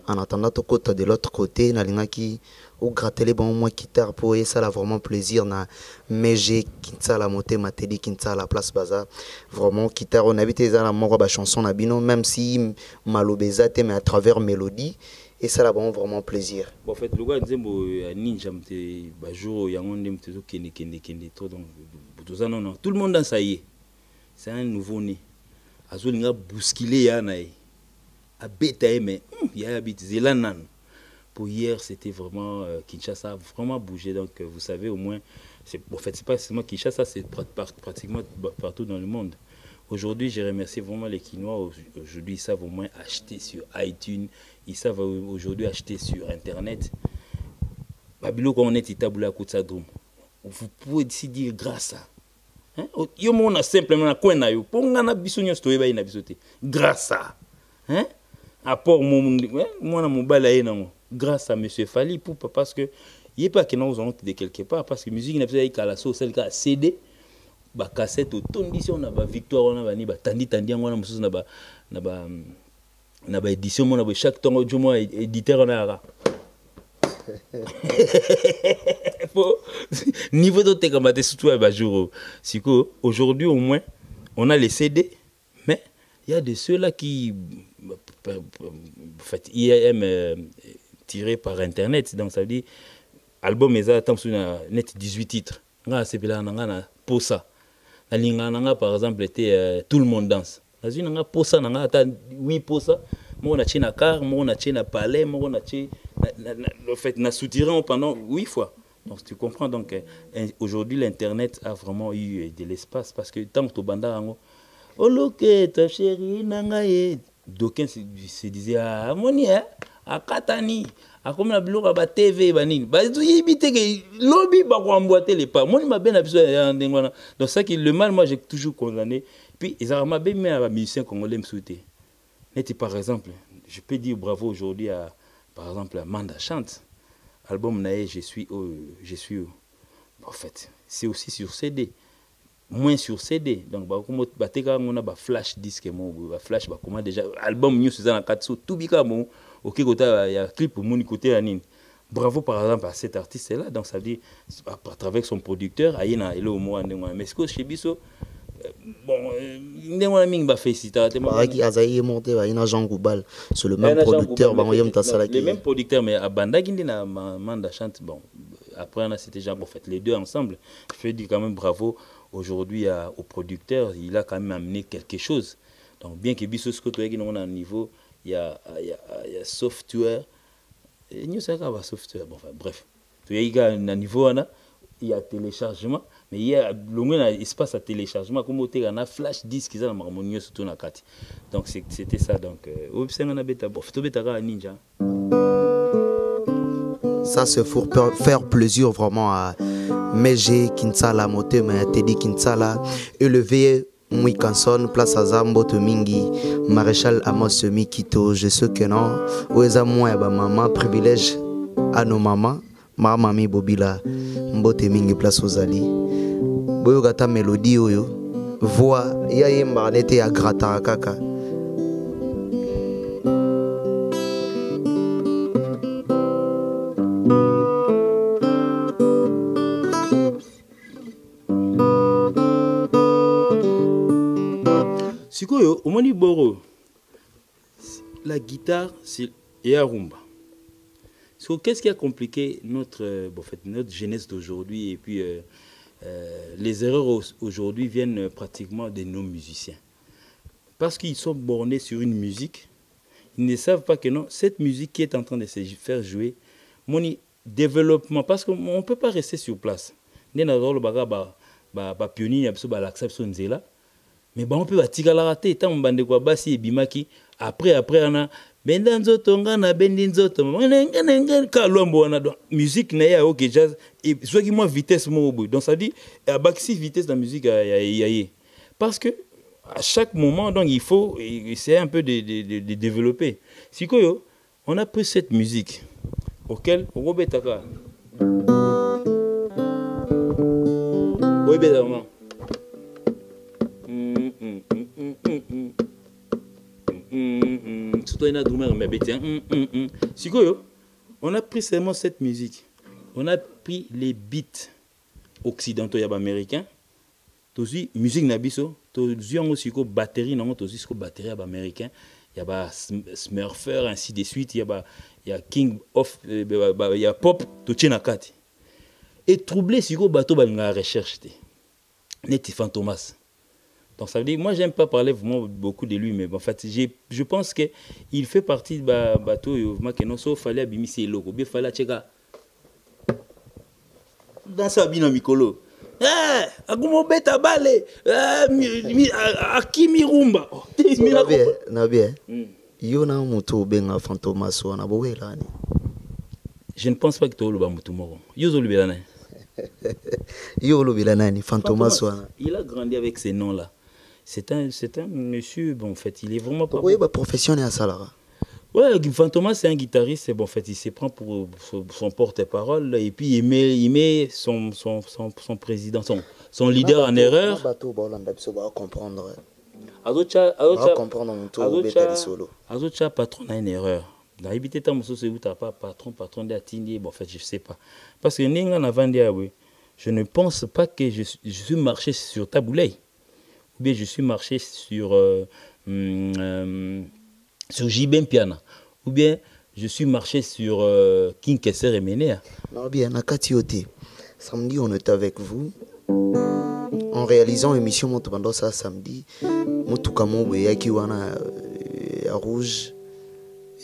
en attendant to côté de l'autre côté na linga qui au gratter les bon moi guitare pour et ça là vraiment plaisir na meje qui ça la monter mateli qui ça la place baza vraiment guitare on habite ça la mort ba chanson na bino même si malobezate mais à travers mélodie et ça là vraiment plaisir. Bon, en fait le gars nzembo ninja mte ba jour yango ndem te zo kende trop donc non tout le monde dans ça y est c'est un nouveau né azolinga bousculer ya na a beta mais ya habite zelanan pour hier c'était vraiment Kinshasa a vraiment bougé donc vous savez au moins c'est en fait c'est pas seulement Kinshasa c'est pratiquement partout dans le monde. Aujourd'hui, je remercie vraiment les Kinois. Aujourd'hui, ils savent au moins acheter sur iTunes. Ils savent aujourd'hui acheter sur Internet. Babilo, quand on est établi à côté de vous pouvez aussi dire grâce à. Yo mona simplement na coin na yo. Ponga na bisonyo stoye ba ina bisote. Grâce à. Apport mon na mobile na ngo. Grâce à monsieur Fali pour parce que il n'est pas que nous avons de quelque part parce que musique n'a pas été à la sauce, celle qui a CD, bah cassette au ton d'ici on a ba victoire on a ba ni ba tandi on a mususu na ba édition on a chaque temps du mois éditeur on a niveau de tes camarades surtout à jour siko aujourd'hui au moins on a les CD mais il y a de ceux-là qui en fait IAM tiré par internet donc ça veut dire album eza attend sur net 18 titres nga sepela na pour ça la ligne nanga par exemple était tout le monde danse la zone nanga pour ça nanga ata 8 pour ça moi on a tient na car moi on a tient na palais moi on a tient le fait na soutiré pendant 8 fois donc tu comprends donc aujourd'hui l'internet a vraiment eu de l'espace parce que tant que to banda ngo oloke ta chérie nanga e d'aucuns se disaient ah moni a katani a comme la biloko ba TV banini ba yibite ke lobby ba ko emboîter les pas moni mabe na biso ya ndengwana donc ça qui le mal moi j'ai toujours condamné puis ils ont mabe mais à musicien congolais me souhaiter net par exemple je peux dire bravo aujourd'hui à par exemple à Manda chante album nae je suis en fait c'est aussi sur CD moins sur CD donc ba ko bateka ngona ba flash disque mo ba flash ba comment déjà album news ça na 4 tout bika mo OK côté il y a clip pour mon côté anine bravo par exemple à cet artiste là donc ça veut dire à travers son producteur ayina ele au mois ndengwa mais ce que chez biso bon ndengwa mingi ba féliciter ba qui azayi monté ba ina Jean Goubal c'est le même producteur ba yem ta sala le même producteur mais à banda gindi na Manda chante bon après on a c'était genre en fait les deux ensemble je veux dire quand même bravo aujourd'hui au producteur il a quand même amené quelque chose donc bien que biso ce que tu on a un niveau il y a software et nous ça va software bon enfin bref tu y a un niveau il y a téléchargement mais il y a le espace à téléchargement comme tu as flash disque ça na harmonie surtout na kati donc c'était ça donc on a beta bon to beta ninja ça c'est pour faire plaisir vraiment à Meje Kinsala Motema Teddy Kinsala élevé Mwikanson place à Zambo Tomingi Maréchal Amos Mikito je sais que non oueza moi ba maman privilège à nos mamans mami Bobila Mbote Mingi place aux Ali boyo gata mélodie oyo voix ya yemba nete ya grata kaka Sikoyo, au moni boro, la guitare c'est et rumba. So, qu'est-ce qui a compliqué notre jeunesse d'aujourd'hui et puis les erreurs aujourd'hui viennent pratiquement de nos musiciens. Parce qu'ils sont bornés sur une musique, ils ne savent pas que non, cette musique qui est en train de se faire jouer, mon développement, parce qu'on ne peut pas rester sur place. Nous avons pionnier, mais on peut bâtir la rater tant bande quoi basi et bimaki après on a bendanzo tonga na bendinzo tonga kalombo on a musique na ya OK jazz et soit qui moi vitesse mo donc ça dit à baxi vitesse la musique ya parce que à chaque moment donc il faut essayer un peu de développer sikoyo on a pris cette musique auquel robetaka obédamment on a pris seulement cette musique, on a pris les beats occidentaux et américains, aussi musique nabiso, aussi on batterie non, aussi batterie américain, il y a Smurfer ainsi de suite, il y a King of, il y a pop, tout tient à quatre. Et troublé si bateau la recherche, Neti Fantomas. Donc ça veut dire, moi j'aime pas parler vraiment beaucoup de lui, mais en fait je pense que il fait partie de bateau que non sauf fallait abîmer ses locaux, bien fallait checker dans sa bina mikolo. Agumo beta bale, akimi rumba. Nabie, yona muto benga Fantomas wana bowela ni. Je ne pense pas que tu as le bamutu moro. Yozo lubelana. Yo lubelana ni Fantomas wana. Il a grandi avec ces noms là. C'est un monsieur, bon, en fait, il est vraiment pas. Oui, professionnel à Salara. Ouais, Fantomas, c'est un guitariste, bon, en fait, il se prend pour son porte-parole et puis il met son président, son leader en erreur. Comprendre. Azocha patron a une erreur. Dans l'habité, tant que tu n'as pas patron d'Atindi, bon, en fait, je ne sais pas. Parce que je ne pense pas que je suis marché sur Taboulay. Ou bien je suis marché sur Jibem Piana. Ou bien je suis marché sur King Kesser et Menea. Non, bien, Nakatiote. Samedi, on est avec vous. En réalisant l'émission Montebando, ça samedi, Motukamo, Yaki Wana à Rouge.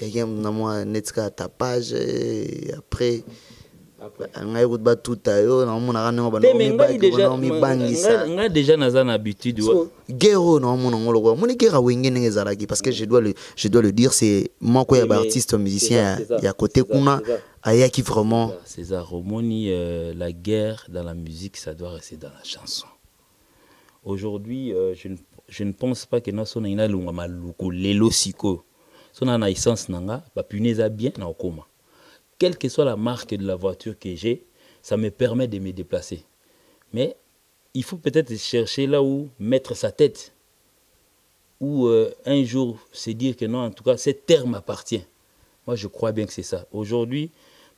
Il y a un netka tapage et après on a déjà une habitude parce que je dois le dire, c'est moi qui est artiste musicien et à côté kuna aya qui vraiment César Romoni, la guerre dans la musique ça doit rester dans la chanson. Aujourd'hui je ne pense pas que nous sommes ina lunga maluko lelo siko son na essence nanga ba puneza bien na okoma. Quelle que soit la marque de la voiture que j'ai, ça me permet de me déplacer. Mais il faut peut-être chercher là où mettre sa tête. Ou un jour se dire que non, en tout cas, cette terre m'appartient. Moi, je crois bien que c'est ça. Aujourd'hui,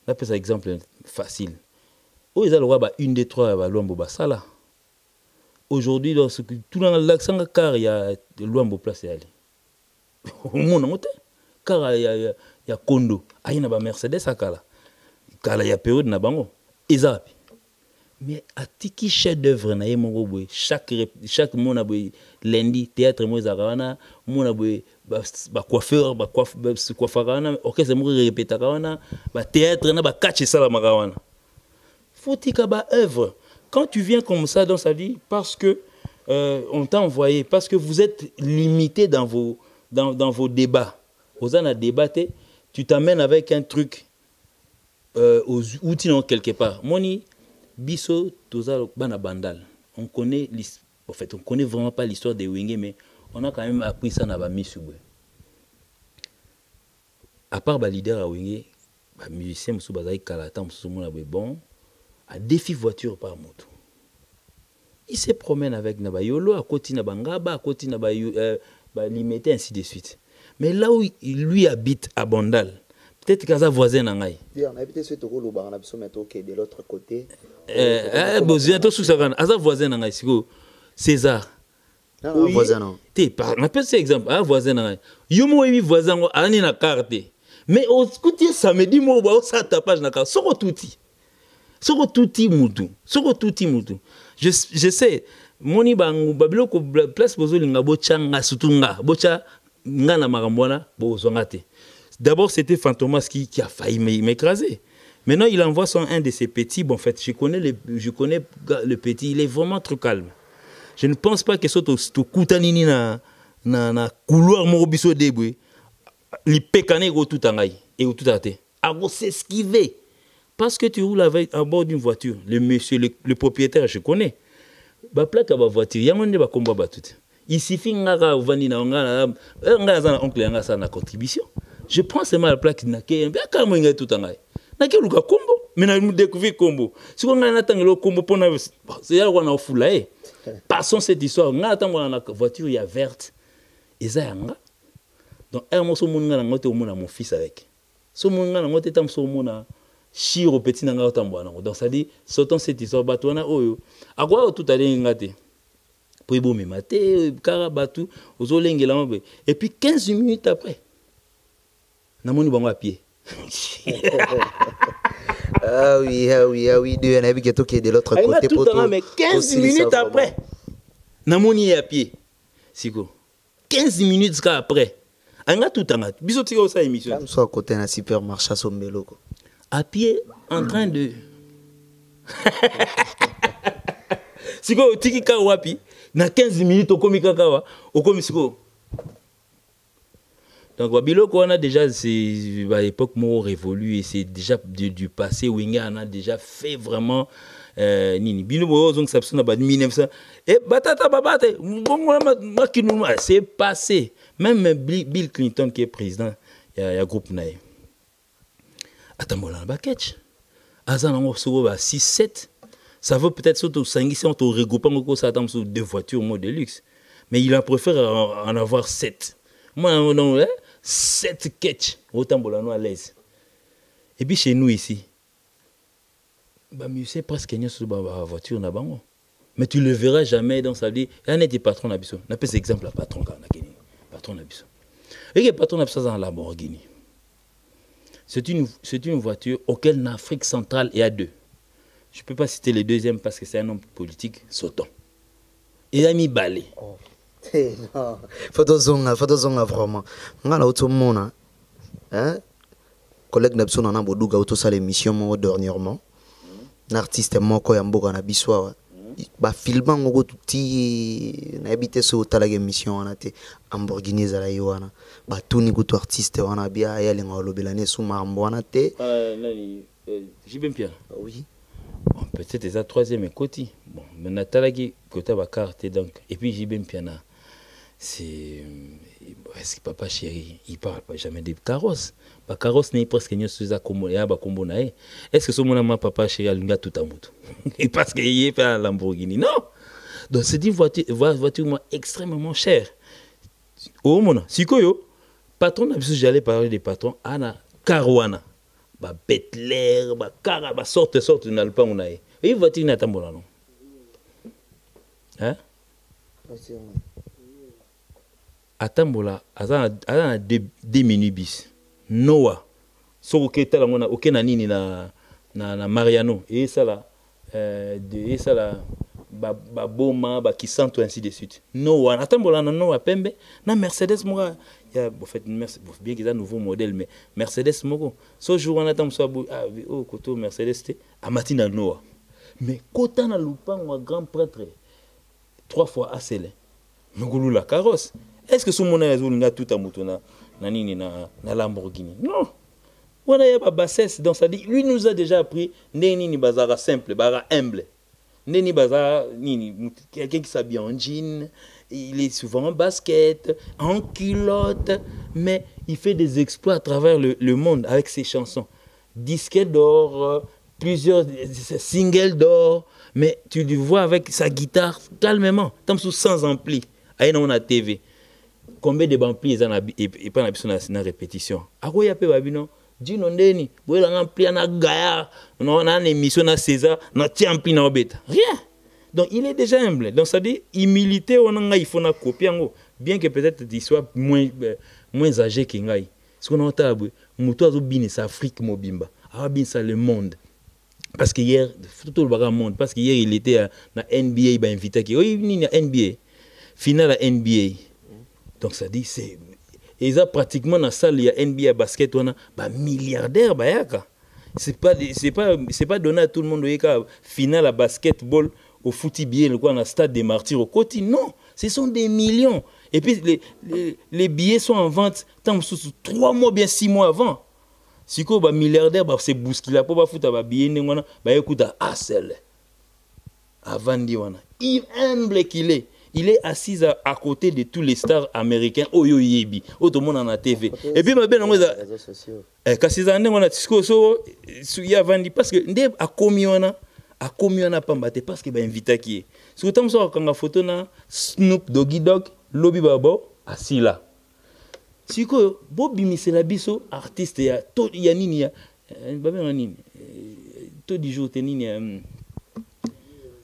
on appelle ça exemple facile. Où ils ont une des trois Luambo Basala. Aujourd'hui, tout dans l'accent car il y a Luambo place à aller. Au monde, car il y a Kondo, il y a Mercedes à Kala. Kala y a période na bango. Ezapi. Mais à tiki chef d'œuvre na yemongo boy chaque mona boy lundi théâtre mo zarawana mona boy ba coiffeur ba coiffeur orchestre mo répéta kawana ba théâtre na ba catch sala makawana. Faut-il ba œuvre. Quand tu viens comme ça dans sa vie parce que on t'a envoyé parce que vous êtes limité dans vos débats. Aux ans à débattre, tu t'amènes avec un truc aux outils quelque part. Moni, biso, toza bana bandal. On connaît, en fait, on connaît vraiment pas l'histoire de Wenge, mais on a quand même appris ça dans la Missoubé. À part le leader à Wenge, les musiciens Moussou Bazaï Kalata, Moussou Mouna bon, à défi voiture par moto. Il se promène avec Nabayolo, à côté Nabangaba, à côté Nabayolo, limité, ainsi de suite. Mais là où lui habite à Bandal, peut-être qu'il y a un voisin en Aïe. On habite sur de l'autre côté. Un voisin en Aïe, César. Un voisin non. On appelle cet exemple, un voisin en Aïe. Yomo et voisin en Aïe na carte. Mais au côté samedi, moi, ça tapage na carte. Soro touti mutu. Je sais. Moni bangu babilo ko place bozo linga bochanga sutunga bocha ngana maramwana bozongate. D'abord c'était Fantomas qui a failli m'écraser. Maintenant il envoie un de ses petits. Bon en fait je connais le petit, il est vraiment trop calme. Je ne pense pas que ce to kutanini na couloir morobiso debwe li pekane go tout angai et tout até. A go s'esquiver parce que tu roules avec à bord d'une voiture. Le monsieur le propriétaire je connais. Ba plaque ba voiture yangonde ba komba ba tout. Il suffit ngara vandi na ngara za oncle ngara sa na contribution. Je prends seulement la plaque na ke bien quand moi tout en na ke luka kombo mais na mu découvrir kombo. Si on a natangelo kombo pona c'est là on a fulaé. Passons cette histoire ngara tango na voiture il y a verte eza yanga. Donc un morceau mon ngara ngote o mona mon fils avec. So mon ngara ngote tam so mona Chiro petit nanga otambwana. Donc ça dit sautant cette histoire batona oyo. A quoi tout aller ngate. Pour bo me maté karabatu ozolengela mabe. Et puis 15 minutes après namoni bango à pied. Ah oui, deux on a vu que toqué de l'autre côté pour toi. Mais 15 minutes après namoni à pied. Siko. 15 minutes après. Anga tout anga. Biso tiko sa émission. Comme soit à côté na supermarché Sombelo. À pied, en train de... Si vous avez wapi, na 15 minutes, au komi kakawa, au komi siko. Donc, Wabiloko, on a déjà, c'est à l'époque, moi, révolu, et c'est déjà du passé, Winga, on a déjà fait vraiment... Nini, Bino, donc, ça a 1900. Et batata, babate, c'est passé. Même Bill Clinton, qui est président, ya groupe na ye atambola na baketch aza nango soko ba 6 7 ça veut peut-être surtout 5 si on te regroupe encore ça attend sur 2 voitures mode de luxe mais il a préféré en avoir 7 moi non 7 ketch autant bolano à l'aise et puis chez nous ici bah musée presque n'y a sur ba voiture na bango mais tu le verras jamais dans sa vie il y a des patrons na biso na pèse exemple la patron na keni patron na biso et que patron na biso dans Lamborghini c'est une voiture auquel en Afrique centrale il y a 2. Je ne peux pas citer le deuxième parce que c'est un homme politique sautant. Il a mis balai. Oh. Non. Faut vraiment. On a auto mona. Hein? Collègue Nabson en a beaucoup auto ça l'émission dernièrement. Un artiste moko ya mboka na biswa. Ba filmant ngoko tuti na habité sur ta la émission on a été Lamborghini za la yoana. Ba tuni ko artiste wana bia ya lenga lobelane sous mambo wana te. Nani Jibem Pierre. Oui. Bon, peut-être c'est la troisième côté. Bon, mais Natalaki côté ba carte donc et puis Jibem Piana. C'est est-ce que papa chéri, il parle pas jamais des carrosses. Ba carrosse n'est presque n'y sous za combo ya ba combo na e. Est-ce que ce mon ma papa chéri alunga tout à moto. Et parce que il est pas Lamborghini. Non. Donc c'est une voiture extrêmement chère. Oh mon sikoyo patron na biso j'allais parler des patrons ana Caruana. Ba Betler, ba Cara, ba sorte na le pan na e. Et voiture na tambola non. Hein? Atambola azana deux minibus. Noah. Soko keta la mona okena nini na Mariano et ça là ba boma ba kisanto ainsi de suite. Noah atambola na Noah pembe na Mercedes mora ya en fait bien qu'ils a un nouveau modèle mais Mercedes moko ce jour on attend so oh koto Mercedes te amatina Noah mais kota na lupango grand prêtre 3 fois accéléré ngulu la carrosse. Est-ce que ce monde a zolinga tout à moto na nini na Lamborghini? Non. On a ya ba bassesse donc ça dit lui nous a déjà appris nini bazara simple, bazara humble. Nini bazara nini quelqu'un qui s'habille en jean, il est souvent en basket, en culotte, mais il fait des exploits à travers le monde avec ses chansons. Disque d'or, plusieurs singles d'or, mais tu le vois avec sa guitare calmement, comme sous sans ampli. Aïe on a TV. Combien de bamplis et pas na répétition. Ako ya pe babino, dino ndeni, boye la ampli na gaya, on a une émission na César, na tiampli na obeta. Rien. Donc il est déjà humble. Donc ça dit humilité on a il faut na copier ngo, bien que peut-être il soit moins âgé que ngai. Ce qu'on entend muto azo bini sa Afrique mobimba. Ah bin ça le monde. Parce que hier tout le monde parce que hier il était na NBA ba invité qui oui ni na NBA. Finale à NBA. Donc ça dit c'est ils ont pratiquement dans salle il y a NBA basket on a ba milliardaire ba yaka. C'est pas donné à tout le monde yaka finale à basketball au football quoi dans stade des Martyrs au côté non, ce sont des millions et puis les billets sont en vente tant 3 mois bien 6 mois avant. Si ko ba milliardaire ba se bousculer pour ba futa ba billet ngona ba écoute asel. Avant di wana. Il humble qu'il est. Il est assis à côté de tous les stars américains. Oyo yebi. Tout le monde en a TV. Et puis, ma belle, on a réseaux sociaux. Quand ces années, on a Tisco, il y a vendu parce que ndé a commis on a pas battu parce que ben invité qui est. Surtout quand on a photo na Snoop Doggy Dogg, Lobby Babo, assis là. Si quoi, Bobby Miselabiso, artiste ya to ya nini ya, ba ben nini, to di jour nini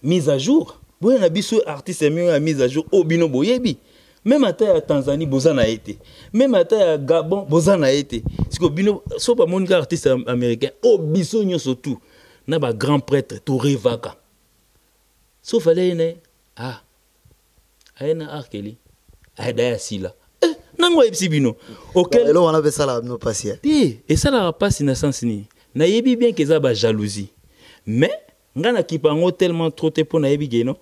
mise à jour. Bon, na biso artiste mieux a mise à jour Obino Boyebi. Même à Tanzanie bozana a été. Même à Gabon bozana a été. Parce que Obino so pas mon artiste américain Obiso nyo surtout na ba grand prêtre Touré Vaka. Sauf allé aena Arkeli. Aida sila. Nango ebsibino. Auquel on avait ça là no patient. Et ça la passe innocence ni. Na yebi bien que ça ba jalousie. Mais ngana kipango tellement trop te pour na yebi geno.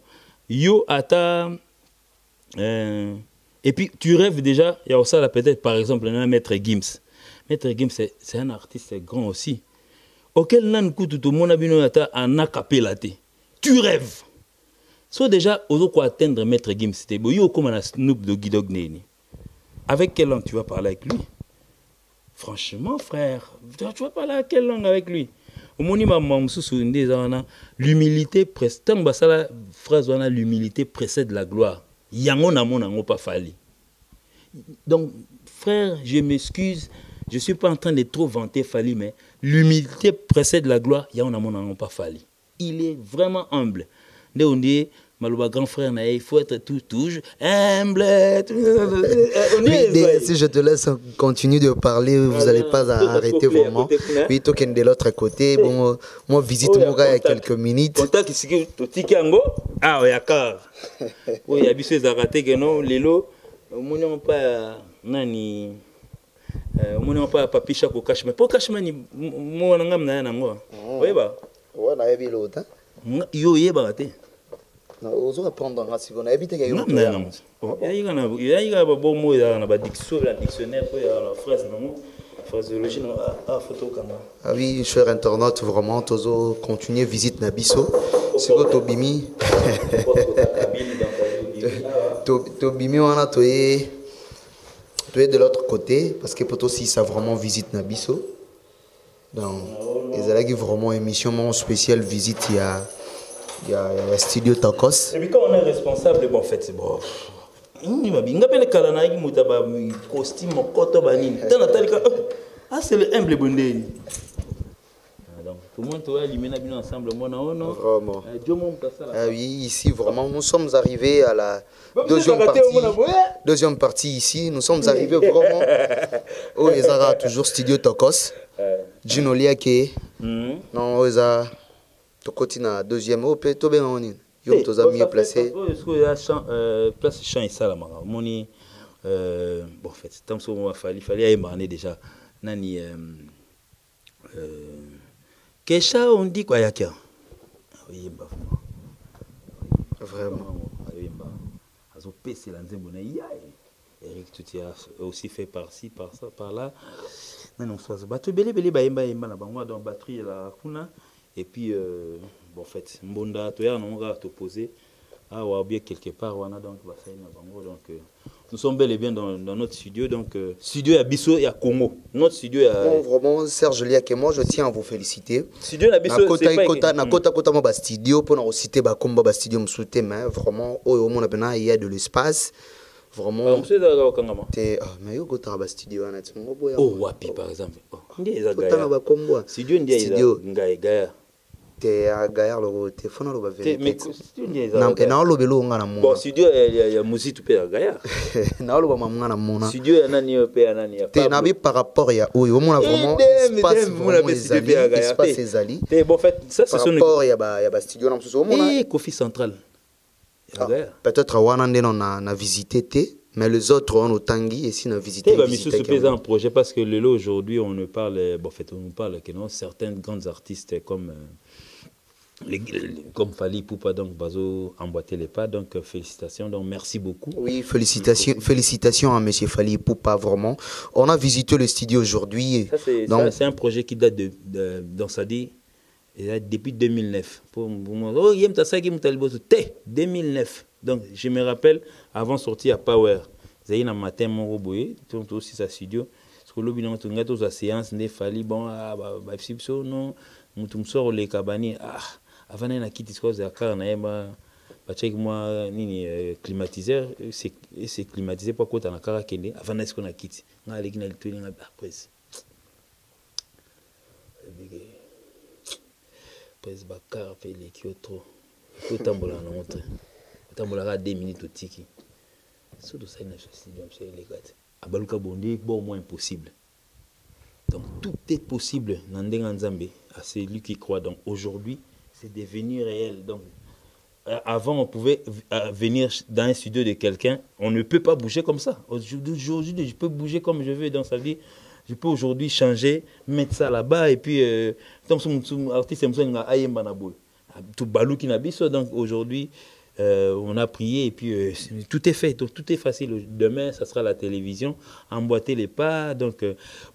Yo ata et puis tu rêves déjà il y a ça là peut-être par exemple un maître Gims. Maître Gims c'est un artiste grand aussi. Auquel nan kutu to mona bino ata en acapella te. Tu rêves. So déjà ozo ko atteindre maître Gims c'était yo comme na Snoop Doggy Dogg neni. Avec quel homme tu vas parler avec lui? Franchement, frère, tu vas parler à quelle langue avec lui? Au moment l'humilité précède la phrase l'humilité précède la gloire. Yango na mon pas fallu. Donc, frère, je m'excuse, je ne suis pas en train de trop vanter Fali, mais l'humilité précède la gloire. Yango na mon pas fallu. Il est vraiment humble. Dès on dit Malouba grand frère, il faut être toujours humble. Si je te laisse continuer de parler, vous n'allez pas arrêter vraiment. Oui, toi qui es de l'autre côté, bon, moi visite mon gars il y a quelques minutes. Contact ici, ah oui, d'accord. Oui, il y a bis les arrêtés que non, Lélo, on n'a pas nani, on n'a pas papier chaque au cache, mais pour cache mani, moi on a un nango. Oui bah. Ouais, na yebi l'autre. Yo yeba te. Ozo répondre à si vous avez habité quelque chose. Non. Il y a bon mot dans la dictionnaire pour la phrase non. Phraseologie photo caméra. Ah oui, cher internaute, vraiment Tozo continuer visite Nabiso. C'est quoi Tobimi? Tobimi on a toyé de l'autre côté parce que pour aussi ça vraiment visite Nabiso. Donc ils allaient vraiment émission spéciale visite il y a un studio Tacos. Et puis quand on est responsable, bon, en fait, c'est bon. Costume, ah, c'est le humble bondé. Donc, tout le monde doit éliminer ensemble. Vraiment. Ah oui, ici, vraiment, nous sommes arrivés à la deuxième partie ici. Nous sommes arrivés vraiment au Ezara, toujours studio Tacos. Gino Liake. Non, Ezara. Tu continues à deuxième au peut bien on est yo tos amis placé est-ce que ya place champ et ça là moni bon en fait tant so fallait émaner déjà nani Kesha on dit quoi yaka oui bah vraiment oui bah azo PC la nzembo na ya Eric tu as aussi fait par-ci par ça par là non soit battu belé ba yemba na bango donc batterie la kuna. Et puis, bon, en fait, Mbonda, tu as te poser à Wabia quelque part, donc, nous sommes bel et bien dans notre studio, donc, studio à Bisso et à Congo. Notre studio à... Bon, vraiment, Serge Liak et moi, je tiens à vous féliciter. Studio à Bisso, c'est pas studio, pour nous citer, Komba studio, me souhaiter, mais vraiment, au monde, il y a de l'espace. Vraiment. Mais yo gota ba studio na tsingo boya. Oh wapi par exemple. Ndiye gaya. Ba kombo. Studio ndiye ngaya. Te agaya lo téléphone lo ba vérité. Mais studio ndiye na na lo belo nga na mona. Bon studio ya musique pe agaya. Na lo ba mamanga na mona. Studio ya nani pe nani ya. Te na bi par rapport ya oyo mona vraiment espace espace ezali. Te bon fait ça c'est son rapport ya ba studio na msuso mona. Et Kofi Central. Peut-être Wanande on a visité mais les autres on Tangi et si on a visité. C'est un projet parce que le lot aujourd'hui on ne parle bon en fait on nous parle que non certaines grandes artistes comme comme Fali Poupa donc Bazo emboîter les pas donc félicitations donc merci beaucoup. Oui félicitations à monsieur Fali Poupa vraiment on a visité le studio aujourd'hui. C'est un projet qui date dans sa dit. Et depuis 2009. Pour moi, oh, 2009. Donc, je me rappelle, avant de sortir à Power, j'ai eu un matin, mon robot, tout aussi sa studio. Parce que l'objet de la séance, il fallait, bon, non, nous sommes les cabani. Ah, avant de quitter ce que j'ai fait, moi, climatiseur, c'est climatisé pour côté de la Karakende. Avant de ce qu'on a quitté, on a allé dans le tour après. Pèse Bakar fait les Kyoto. Tout tambola na montre. Tambola 2 minutes au tiki. Ce de ça il n'a pas les gars. Abaluka Bondé bon moins impossible. Donc tout est possible dans Nzambe à celui qui croit. Donc aujourd'hui, c'est devenu réel. Donc avant on pouvait venir dans un studio de quelqu'un, on ne peut pas bouger comme ça. Aujourd'hui, je peux bouger comme je veux dans sa vie. Je peux aujourd'hui changer, mettre ça là-bas et puis donc artiste tout balou qui n'a pas donc aujourd'hui on a prié et puis tout est fait, donc tout est facile. Demain ça sera la télévision, emboîter les pas donc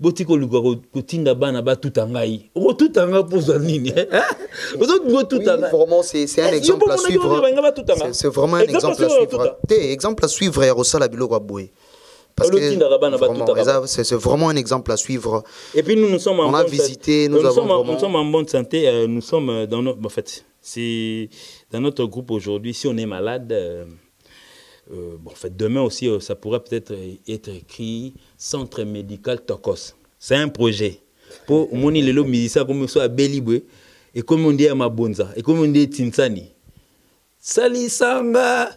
botiko lugo kotinda bana ba tout angai tout anga pour zanini vraiment c'est un exemple à suivre. C'est vraiment un exemple à suivre. Exemple à suivre ya Rosala Biloko Boy. Parce que c'est vraiment un exemple à suivre. Et puis nous sommes en bonne visité, nous sommes en bonne santé, nous sommes dans notre, en fait, c'est dans notre groupe aujourd'hui. Si on est malade, en fait, demain aussi, ça pourrait peut-être être écrit Centre médical Tokos. C'est un projet pour moni lelo musicien comme ça à Belibwe et comme on dit à Mabonza et comme on dit Tinsani. Sali sanga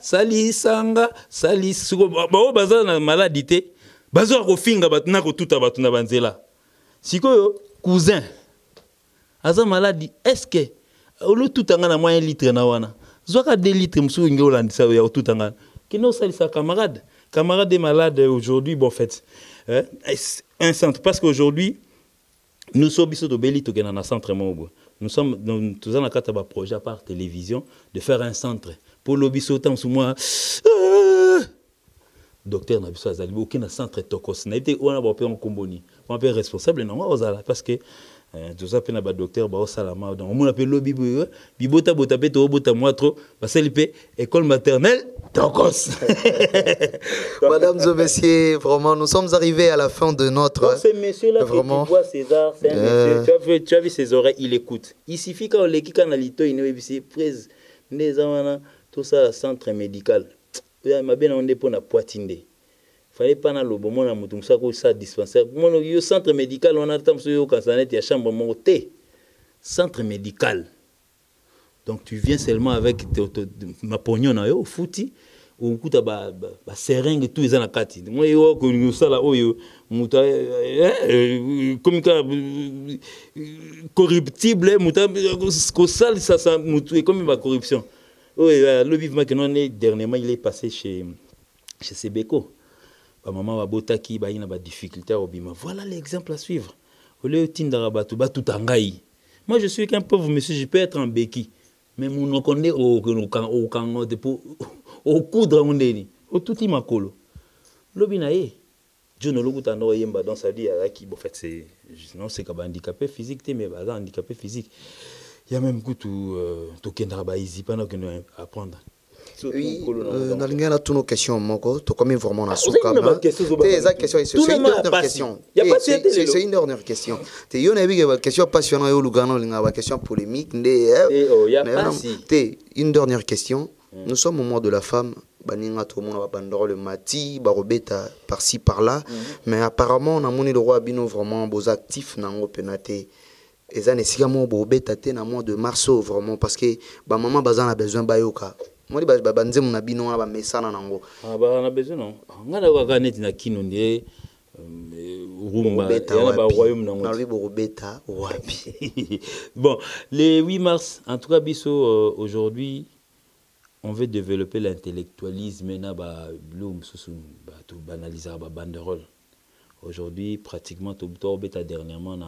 ba baza na maladité bazo ko finga batuna ko tuta batuna banzela sikoyo cousin aza maladie est-ce que olo tutanga na moins litre na wana zoka 2 litres msu nge olandisa ya tutanga kino sali sa camarade est malade aujourd'hui bon fait un centre parce qu'aujourd'hui nous sommes biso to belito ke na centre mobo. Nous sommes tous en un projet par télévision de faire un centre pour l'obiso tant sous moi. Docteur n'a pas aucun centre tokos. N'a été on a pas un comboni. On est responsable non parce que tout ça peine ba docteur ba salama donc on appelle lobby bibota bota beto bota moi trop parce que école maternelle tokos. Madame et messieurs, vraiment nous sommes arrivés à la fin de notre ce monsieur là vraiment... tu vois César, c'est un monsieur tu as vu ses oreilles, il écoute. Il suffit quand les canalito il est prise des tout ça centre médical. Il m'a bien on est pour na poitinde. Fallait pas na lobo mona mutum sa ko sa dispensaire mon yo centre médical on attend sur yo kansanet ya chambre monté centre médical donc tu viens seulement avec ma pognon na yo fouti ou kuta ba seringue tout les na kati moi yo ko ñu sala oyo muta comme corruptible muta ko sal ça mutu comme ma corruption oui le vivement que non est dernièrement il est passé chez Sebeco. Maman va botaki ba ina ba difficulté au bima. Voilà l'exemple à suivre. Au lieu tindara batu tangai. Moi je suis qu'un pauvre monsieur, je peux être en béquille. Mais mon connaît au kangote pour au coudre ondeni. Au touti makolo. Lobinae. Dieu ne lokuta no yemba dans sa vie à qui en fait c'est non c'est qu'un handicapé physique mais ba handicapé physique. Il y a même coup tout kendra ba ici pendant que nous apprendre. Oui, na toutes nos questions moko to comme vraiment na souka tes questions c'est une dernière question c'est une dernière question te yo na bi question passionnant yo lugano linga question polémique une dernière question nous sommes au mois de la femme baninga tout le monde va bandoro le mati barobeta par-ci par-là mais apparemment on a moni le roi bino vraiment beaux actifs nango penate eza nesika mo bobeta te na mois de mars vraiment parce que ba maman bazan a besoin bayoka. Moi, je vais dire que je vais faire des messages. On a besoin, non? On a besoin de kino ndé rumba bon, le 8 mars, en tout cas, aujourd'hui, on veut développer l'intellectualisme. Banaliser la banderole. Aujourd'hui, pratiquement, tout dernièrement,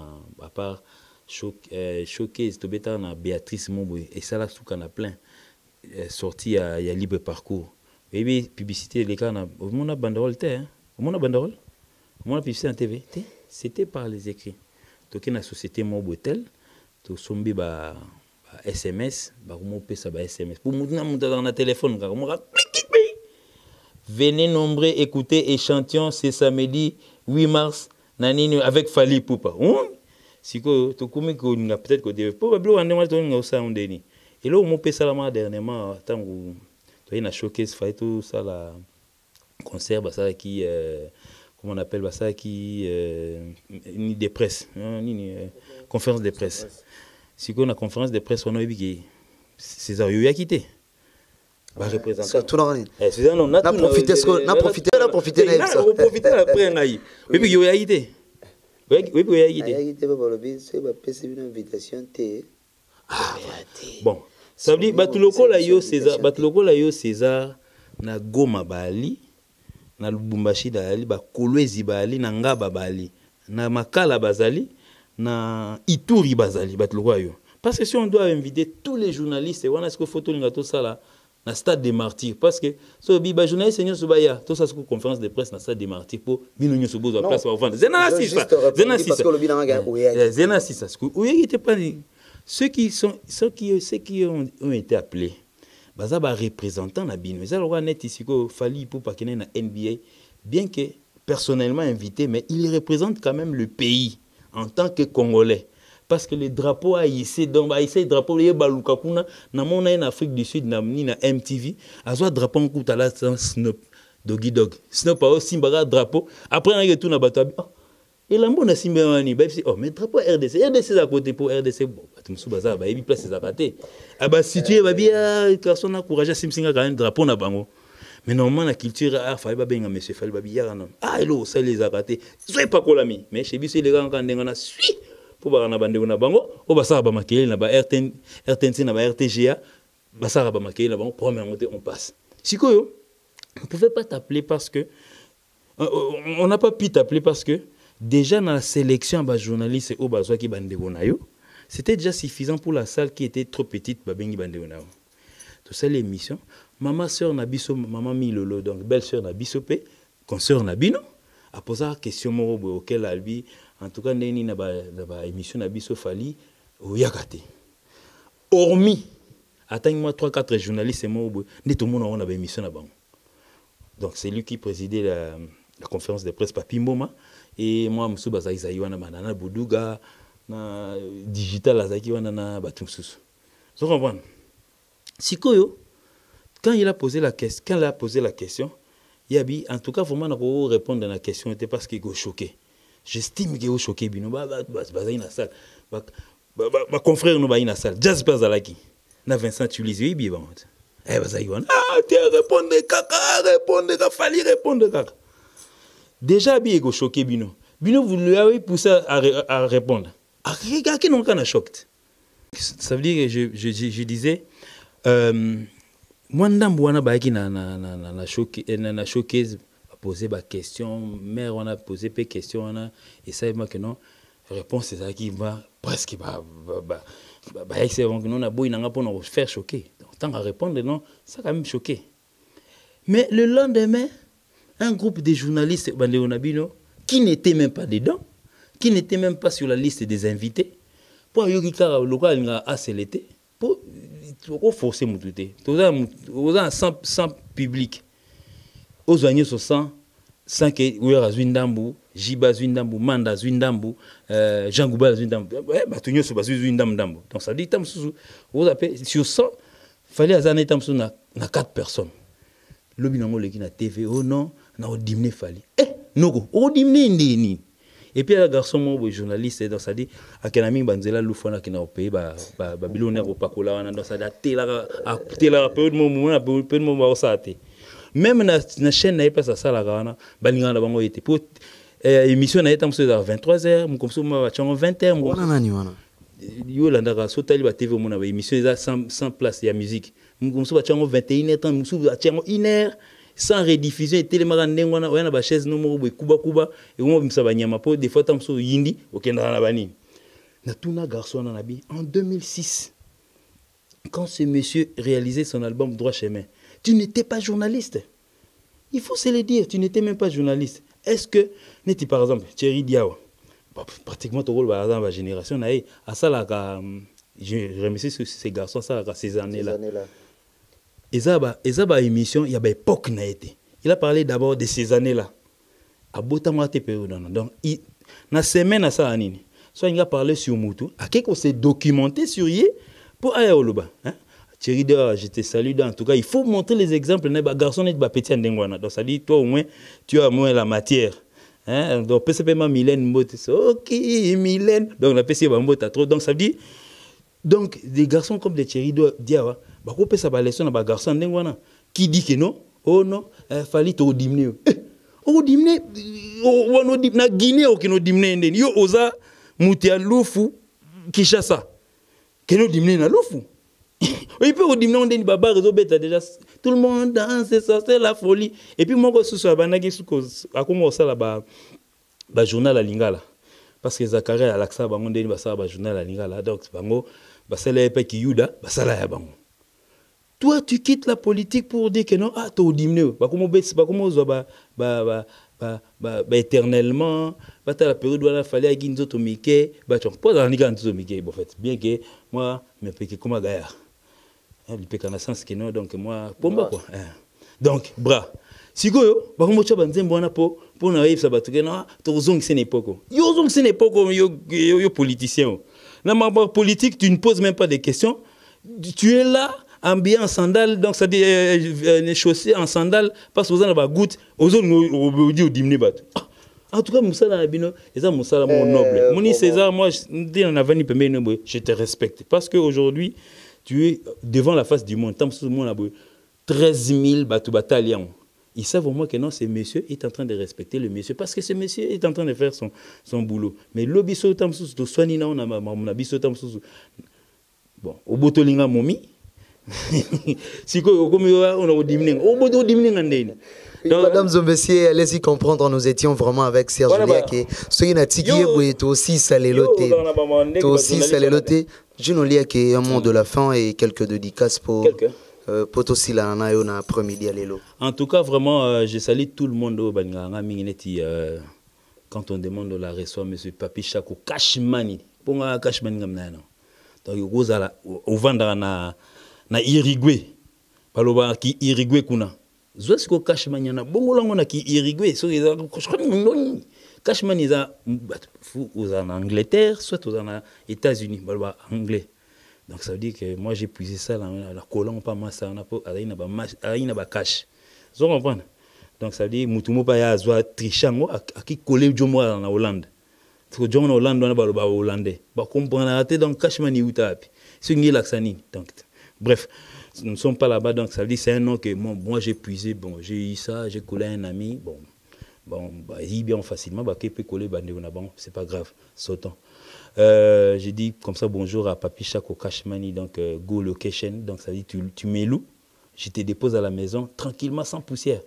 à part showcase, tout na Béatrice Momboué, et ça là, tout qu'on a plein. Sorti à libre parcours. Et puis, publicité, les cas, on a banderole, on a banderole, on a publicité en TV, c'était par les écrits. Donc, la société Mobotel, tu sommes ba SMS, ba SMS. Pour nous dans le téléphone, venez nombreux écouter échantillon, c'est samedi 8 mars, nanini avec Fali Poupa. Si que tu connais qu'on a peut-être que des probablement on a ça on déni. Et là, on peut savoir dernièrement, tant que tu as une showcase, fait tout ça, la concert, ça qui, comment on appelle ça, qui, ni des presse, ni conférence de presse. Si on a conférence de presse, on a vu que César Yoya a quitté. Bah, représentant. Tout le monde. César, on a profité après un aïe. Oui, puis Yoya a quitté. Oui, puis Yoya a quitté. C'est une invitation. Bon. Ça veut dire batuloko la yo César na Goma bali na Lubumbashi dali ba Kolwezi bali na Ngaba bali na Makala bazali na Ituri bazali batuloko yo parce que si on doit inviter tous les journalistes on a ce que photo linga tout ça là na stade des martyrs parce que so bi ba journaliste seigneur subaya tout ça ce conférence de presse na stade des martyrs pour bino nyo sobozo place pour vendre zena sisa ce que oui était pas ceux qui ont été appelés, bah ça va représenter la bino. Ça le net ici que Fali pour pas qu'il y ait na NBA, bien que personnellement invité, mais il représente quand même le pays en tant que Congolais. Parce que les drapeaux a hissé, donc les drapeaux, il y a Balukakuna, en Afrique du Sud, na MTV, a soit drapeau en coup à la Snoop, Doggy Dog. Snoop a aussi un drapeau. Après, on a tout na bateau. Et là, on a Simba Mani, oh, mais drapeau RDC, RDC à côté pour RDC, bon, tu me souviens, bah, il place ses apatés. Ah, bah, si tu es bien, personne n'a courage à Simsinga quand même, drapeau na bango. Mais normalement, la culture, il fallait bien, monsieur, il fallait bien, ah, hello, ça les apatés. Soyez pas colami, mais chez lui, c'est les gars, quand on a suivi, pour voir na bande na bango, on va ça, bah, maquiller, na ba RTNC, na ba RTGA, bah, ça, bah, maquiller, na bango, première montée, on passe. Si quoi, on ne pouvait pas t'appeler parce que, on n'a pas pu t'appeler parce que, déjà dans la sélection de journalistes et au qui bandégonayo, c'était déjà suffisant pour la salle qui était trop petite babengi bandégonayo. Tout ça l'émission, maman sœur Nabiso, maman Milolo, donc belle sœur Nabiso P, consœur Nabino, a posé la question moro auquel albi en tout cas neni na ba émission Nabiso Fali au Yakate. Hormis attends-moi 3-4 journalistes et moro ne tout le monde a une émission na bango. Donc c'est lui qui présidait la conférence de presse Papi Mboma. Et moi, je suis allé à la Bouddouga, na digital, na Batumsus. Vous comprenez? Si quand il a posé la question, il a dit, en tout cas, vraiment, on répondre à la question, c'était parce qu'il est choqué. J'estime qu'il est choqué. Ma confrère nous va dans la salle. Jazz Bazalaki. Na Vincent Tulisé, il bien. Eh, ah, tu répondre, kaka, répondre, fallait répondre, kaka. Déjà, il est choqué, Bino. Bino, vous lui avez poussé à répondre. Regarde, qui n'ont qu'un choc. Ça veut dire que je disais, moi, je suis choqué, poser des questions, mère, on a posé des questions, et ça, il m'a dit que non, réponse, c'est ça qui va presque, on a beau, il pour faire choquer. Donc, tant à répondre, non, ça a quand même choqué. Mais le lendemain, un groupe de journalistes qui n'étaient même pas dedans, qui n'étaient même pas sur la liste des invités, pour forcer mon touté. Sans public. Aux oignons sur 100, 5 Ouera Zwindambu, Jiba Zwindambu, Manda Zwindambu, Jean Gouba Zwindambu. Donc ça dit, sur 100, il fallait à 4 personnes. Le binango le qui na TV, oh non, na o dimné fali. Non, o dimné ndeni. Et puis, le garçon, mon journaliste, dans ça dit, à Kenami Banzela, l'oufana qui n'a pas payé, Babylonnaire au Pacola, dans ça dit, à peu de moment, ça a été. Même la chaîne n'a pas ça, la Ghana, Balingana Bango était pour émission n'a été à 23h, mon comme ça, moi, 20h. Yo landaka sotali ba TV mona ba émission sans place il y a musique comme ça 21h temps musu ba 1h sans rediffusion et télémara ndengwana oyana ba chaise no mo kuba et mo bimsa ba nyama po des fois tam so yindi okenda na bani na tuna garçon na bi en 2006 quand ce monsieur réalisait son album Droit chemin. Tu n'étais pas journaliste. Il faut se le dire, tu n'étais même pas journaliste. Est-ce que n'était par exemple Thierry Diawa pratiquement tout le monde dans la génération à ça là je remercie ces garçons ça là ces années là ezaba émission il y a époque na été il a parlé d'abord de ces années là à botamate période donc na semaine à ça anini soit il a parlé sur Moutou à quelque s'est documenté sur y pour aller au Loba hein Thierry Diawa je te salue en tout cas il faut montrer les exemples na garçon et petit ndengwana donc ça dit toi au moins tu as moins la matière. Hein? Donc, PCP Mylène Mbote, ok, Mylène. Donc, la PCP Mbote trop. Donc, ça veut dire, donc, des garçons comme des Thierry Diawa, bah, on peut ça leçon à garçon qui dit que non, oh non, fallait au diminuer. Au diminuer, on a Guinée ou qui nous diminuer. Yo, osa, moutia loufu, qui chasse ça. Qui nous diminuer na loufu. Il peut diminuer, on dit, baba, réseau bête, déjà. Tout le monde danse, c'est la folie. Et puis, moi, je suis à la journal à Lingala. Parce que Zachary a l'accès à la journal à Lingala. Donc, c'est l'épée qui yuda, c'est la bango. Toi, tu quittes la politique pour dire que non, ah, tu es diminué. Éternellement, tu as la période où il fallait à Ginzo Tomike, tu pas dans Ginzo Tomike. Bien que moi, je me comme un gars. Il peut qu'en sens que non donc moi pour moi quoi donc bras si go ba ko mocha banzembo wana pour pour nous ça battre non tozong c'est n'époque yo zong c'est n'époque yo politicien na ma politique tu ne poses même pas des questions tu es là habillé en sandales donc ça dit les chaussées en sandales parce que vous en avez goutte aux autres au diminuer bat en tout cas musala bino ça musala mon noble moni César moi je te respecte parce que aujourd'hui tu es devant la face du monde tant tout le monde a 13 000 bataillons. Ils savent au moins que non, ce monsieur est en train de respecter le monsieur parce que ce monsieur est en train de faire son boulot. Mais l'obiso tam sous to soigner on a biso tam sous bon au botolinga momi si ko comme on a diminué au boto diminué ngandeni. Madame Zomessier, allez-y comprendre, nous étions vraiment avec Serge Liaké. Ce qui n'a tiki est aussi saleloté. Aussi saleloté. Je nous lis qu'il y a un mot de la fin et quelques dédicaces pour Potosi la na après-midi à l'élo. En tout cas, vraiment, je salue tout le monde au Banganga quand on demande la reçoit monsieur Papi Chako Cashmani. Pour moi Cashmani ngamna. Donc il goes au vendre na Irigwe. Paloba ki Irigwe kuna. Zosi ko Cashmani na bongo lango na ki Irigwe. So Cashmani za aux en Angleterre, soit aux en États-Unis, paloba anglais. Donc ça veut dire que moi j'ai puisé ça dans la colonne pas moi ça on a pas aina ba cash. Vous comprenez? Donc ça veut dire mutumo pa ya zwa trichango aki coller jomo en Hollande. Parce que jomo en Hollande on a ba hollandais. Ba comprendre raté donc Cashmani utapi. C'est une laxani. Donc bref, nous ne sommes pas là-bas donc ça veut dire c'est un nom que moi j'ai puisé bon, j'ai eu ça, j'ai collé un ami bon bah il bien facilement bah qui peut coller bandé on a bon, c'est pas grave, sautons. J'ai dit comme ça bonjour à Papi Chako Cashmani, donc go location, donc ça dit tu m'éloues, je te dépose à la maison tranquillement sans poussière.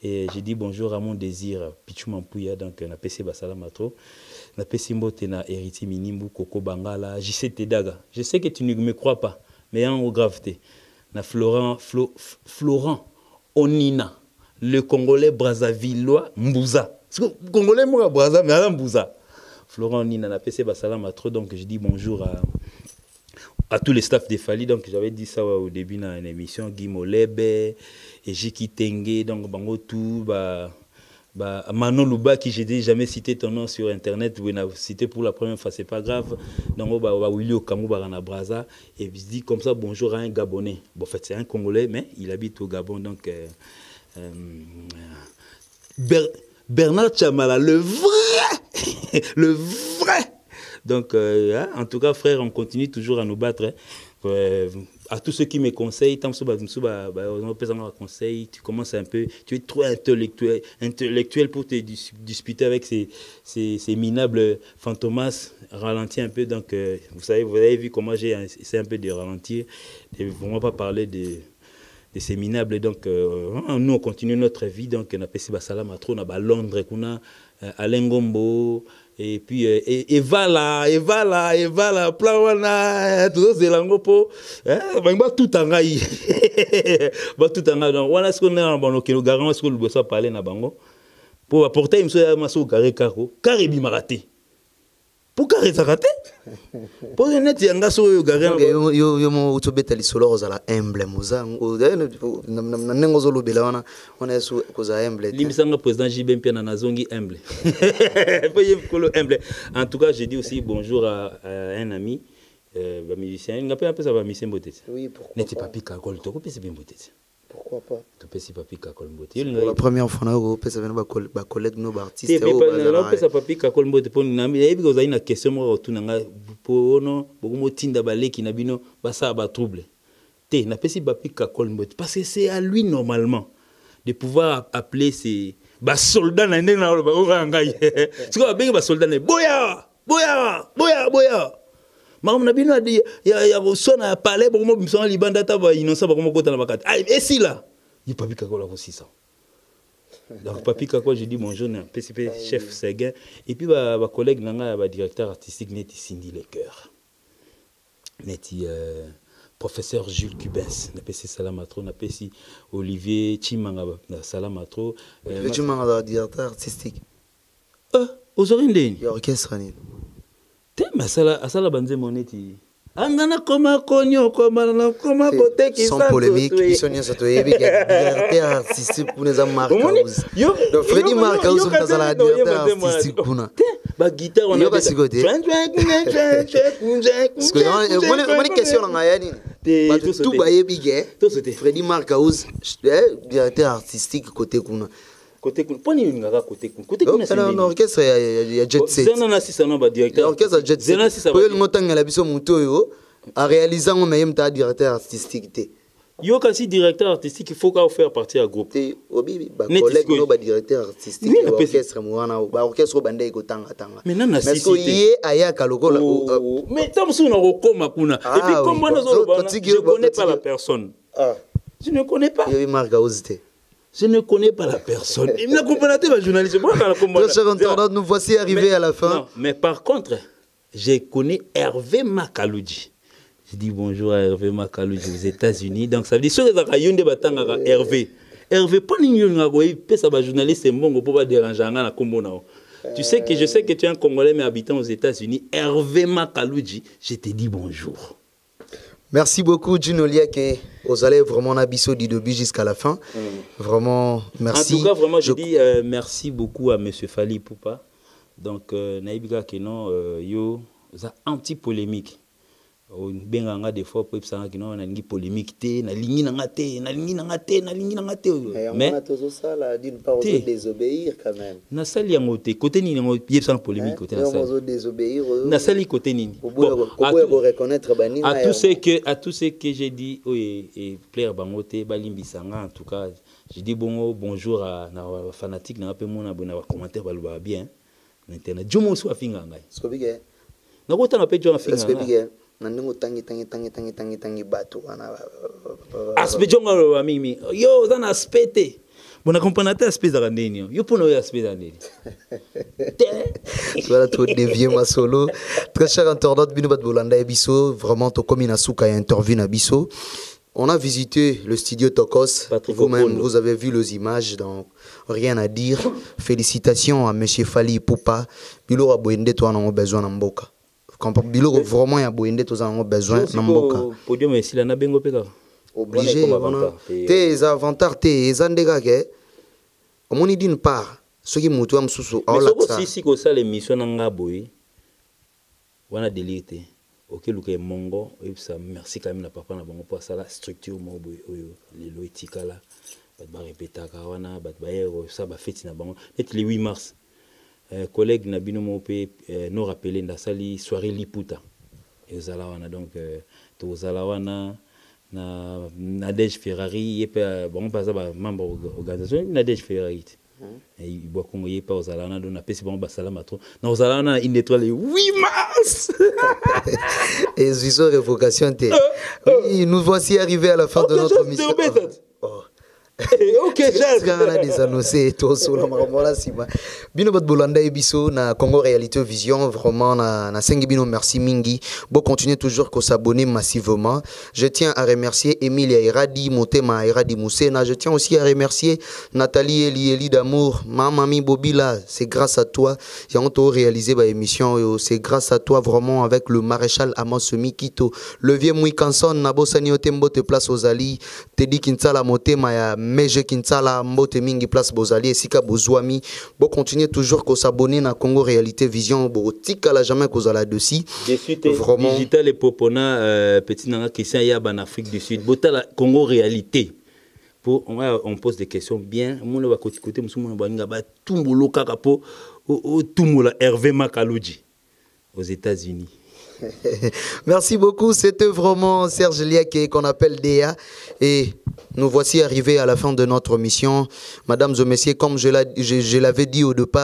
Et j'ai dit bonjour à mon désir Pichu Mampouya, donc na PC Basala Matro, na PC Mbote na Héritier Minimbu Koko Bangala, JC Daga. Je sais que tu ne me crois pas, mais en gravité, na Florent Onina, le Congolais Brazzavillois Mbouza. Congolais moi Brazza mais Mbouza. Florent Nina na PC Basala Matro, donc je dis bonjour à tous les staffs de Fali. Donc j'avais dit ça au début dans une émission, Guy Molebe et Jiki Tengue, donc bango tout Manon Luba qui j'ai jamais cité ton nom sur internet, vous l'avez cité pour la première fois, c'est pas grave. Donc Willy Okamu Barana Braza et je dis comme ça bonjour à un Gabonais. Bon en fait c'est un Congolais mais il habite au Gabon donc Bernard Chamala, le vrai. Donc, en tout cas, frère, on continue toujours à nous battre. À tous ceux qui me conseillent, tu commences un peu, tu es trop intellectuel pour te disputer avec ces minables fantomas. Ralentis un peu. Donc, vous avez vu comment j'ai essayé un peu de ralentir, de vraiment pas parler de ces minables. Donc, nous, on continue notre vie. Donc, on a passé Basala Matro, on a Londres, on a Alain Gombo, et puis, Evala, Plawana, tout ça, Langopo, tout en gaï. Tout en gaï. Donc, voilà ce qu'on a en banque, le garant, ce que le bossa parler na bango. Pour apporter, il me semble, maso carré caro, carré bimaraté. Pour carré ça raté. Pour net yanga so yo garé. Yo mo utobeta lisolo ozala emblème oza. Na nengo zolo bela wana ona so koza emblème. Limisanga président JB Mpia na nazongi emblème. En tout cas, je dis aussi bonjour à un ami musicien. Il n'appelle pas ça va Miss Mboté. Oui, pourquoi? N'était pas piqué à col, tu peux bien Mboté. Pourquoi pas? Tu peux pas piquer à col Mboté. Pour la première fois na ko pesa bena ba collègue no artiste o ba na pesa pas piqué à col Mboté pour na et puis vous avez une question moi autour nga pour no beaucoup tinda baleki na bino ba ça ba trouble. Té na pesi ba piqué à col Mboté parce que c'est à lui normalement de pouvoir appeler ces ba soldats na ndena ba ngai. C'est quoi ba soldats na boya. Maman n'a bien dit, il y a son à parler, pour moi, il libanda taba innocent, pour moi, côté na bakati. Ah, et si là, il papi kako là aussi ça. Donc papi kako, je dis bonjour, PCP chef Seguin, et puis ma collègue nanga, ma directeur artistique neti Cindy Les Cœurs, neti professeur Jules Cubens, na PC Salamatro, na PC Olivier Chimanga, na Salamatro. Chimanga directeur artistique. Aux origines. Orchestre ni. Mais asala banze moneti Angana koma konyo koma côté qui sans polémique, ils sont bien surtout liberté artistique pour les Marcaus. Donc Freddy Marcaus on a la liberté artistique pour nous. Ba guitare on a pas si côté. Parce que moi une question là yani. Tout baye big. Freddy Marcaus liberté artistique côté kuna. Côté poni ngaka côté kuna c'est un orchestre il y a jet set. Zena na sisa no ba directeur. Orchestre jet set. Zena sisa. Pour le ngotanga la biso muto yo en réalisant on même ta directeur artistique té. Yo kasi directeur artistique il faut faire partie à groupe. Obi ba collègue no ba directeur artistique orchestre mwana ba orchestre banda iko tanga. Mais nana sisi. Mais ko yé aya kaloko. Mais tant que on rekoma kuna et puis comme moi je connais pas la personne. Je ne connais pas. Yo marque ausité. Je ne connais pas la personne. Il me comprend pas, journaliste. Nous voici arrivés à la fin. Non, mais par contre, je connais Hervé Makaluji. Je dis bonjour à Hervé Makaluji aux États-Unis. Donc ça veut dire que Hervé. Hervé, pas de journaliste, c'est bon, pour pas déranger. Tu sais que je sais que tu es un Congolais mais habitant aux États-Unis. Hervé Makaluji, je te dis bonjour. Merci beaucoup, Gino Liake. Vous allez vraiment abisso du début jusqu'à la fin. Vraiment, merci. En tout cas, vraiment, je dis merci beaucoup à M. Fally Ipupa. Donc, naïbika que non, yo, ça anti-polémique. Benganga des fois, peut ça que non, na lingi polémique té, na lingi na ngate, na lingi na ngate, na lingi na ngate. Mais on a toujours ça là, d'une part, on doit désobéir quand même. Na sali yangote, côté ni yango, yé sans polémique côté na sali. On doit désobéir. Na sali côté ni. Bon, reconnaître bani. À tout ce que j'ai dit, et plaire bangote, balimbisanga en tout cas, je dis bonjour à na fanatique na pe mona bona commentaire baluba bien. Internet. Jomo so afinga ngai. Skobige. Na kota na pe jo afinga. Skobige. Nandengo tangi bato ana. Aspect jonga wa mimi. Yo zana aspect. Bona comprenate aspect za ndeni. Yo pono ya aspect za ndeni. Voilà tout dévier ma solo. Très cher internaute bino bat bolanda ebiso, vraiment to comme ina suka interview na biso. On a visité le studio Tokos. Vous-même, vous avez vu les images, donc rien à dire. Félicitations à M. Fally Ipupa. Bilo a boyende toi on a besoin d'amboka. Quand Bilo vraiment y a boyende toi on a besoin d'amboka. Podium ici là na bengo peka. Obligé. Tes avantages, tes andega ke. On dit d'une part, ceux qui moutou am susu. Mais si que ça l'émission nanga boy. Wana délité. Ok, Luka Mongo, merci quand même à papa na bango pour ça la structure mo les loitika là, ba répéter kawana, ba ça ba fête na bango. Et le 8 mars, collègue na bino mo pe nous rappeler na sali soirée Liputa. Et zala wana donc to zala wana na Nadège Ferrari et pe bon pas ça ba membre organisation Nadège Ferrari. Et il boit comme il pas aux alana donc na pesi bon basalam atro na aux alana une étoile 8 mars. Et c'est une révocation. Oui, nous voici arrivés à la fin de notre mission. Ok, j'ai des annoncés tout sur la marmola sima. Bino bat bolanda ebiso na Congo Réalité Vision vraiment na sengi bino merci mingi. Bon continuez toujours qu'on s'abonne massivement. Je tiens à remercier Emilia Iradi Motema Iradi Moussena. Je tiens aussi à remercier Nathalie Eli d'amour, Mamami Bobila, c'est grâce à toi j'ai on réalisé ma émission, c'est grâce à toi vraiment avec le maréchal Amos Mikito, le vieux Mouikanson Nabosani Otembo te place aux Ali, Teddy Kinsala Motema ya Meje Kinsala Mbote Mingi place Bozali et Sika Bozwami. Bon continuer toujours qu'on s'abonne na Congo Réalité Vision bo tika la jamais qu'on la dessus. Vraiment digital et popona petit nanga question ya en Afrique du Sud. Botala Congo Réalité. Pour on pose des questions bien. Mon va côté musumo baninga ba tumbolo kaka po o tumula Hervé Makaluji aux États-Unis. Merci beaucoup, c'était vraiment Serge Liake qu'on appelle Déa et nous voici arrivés à la fin de notre mission. Mesdames et messieurs, comme je l'avais dit au départ,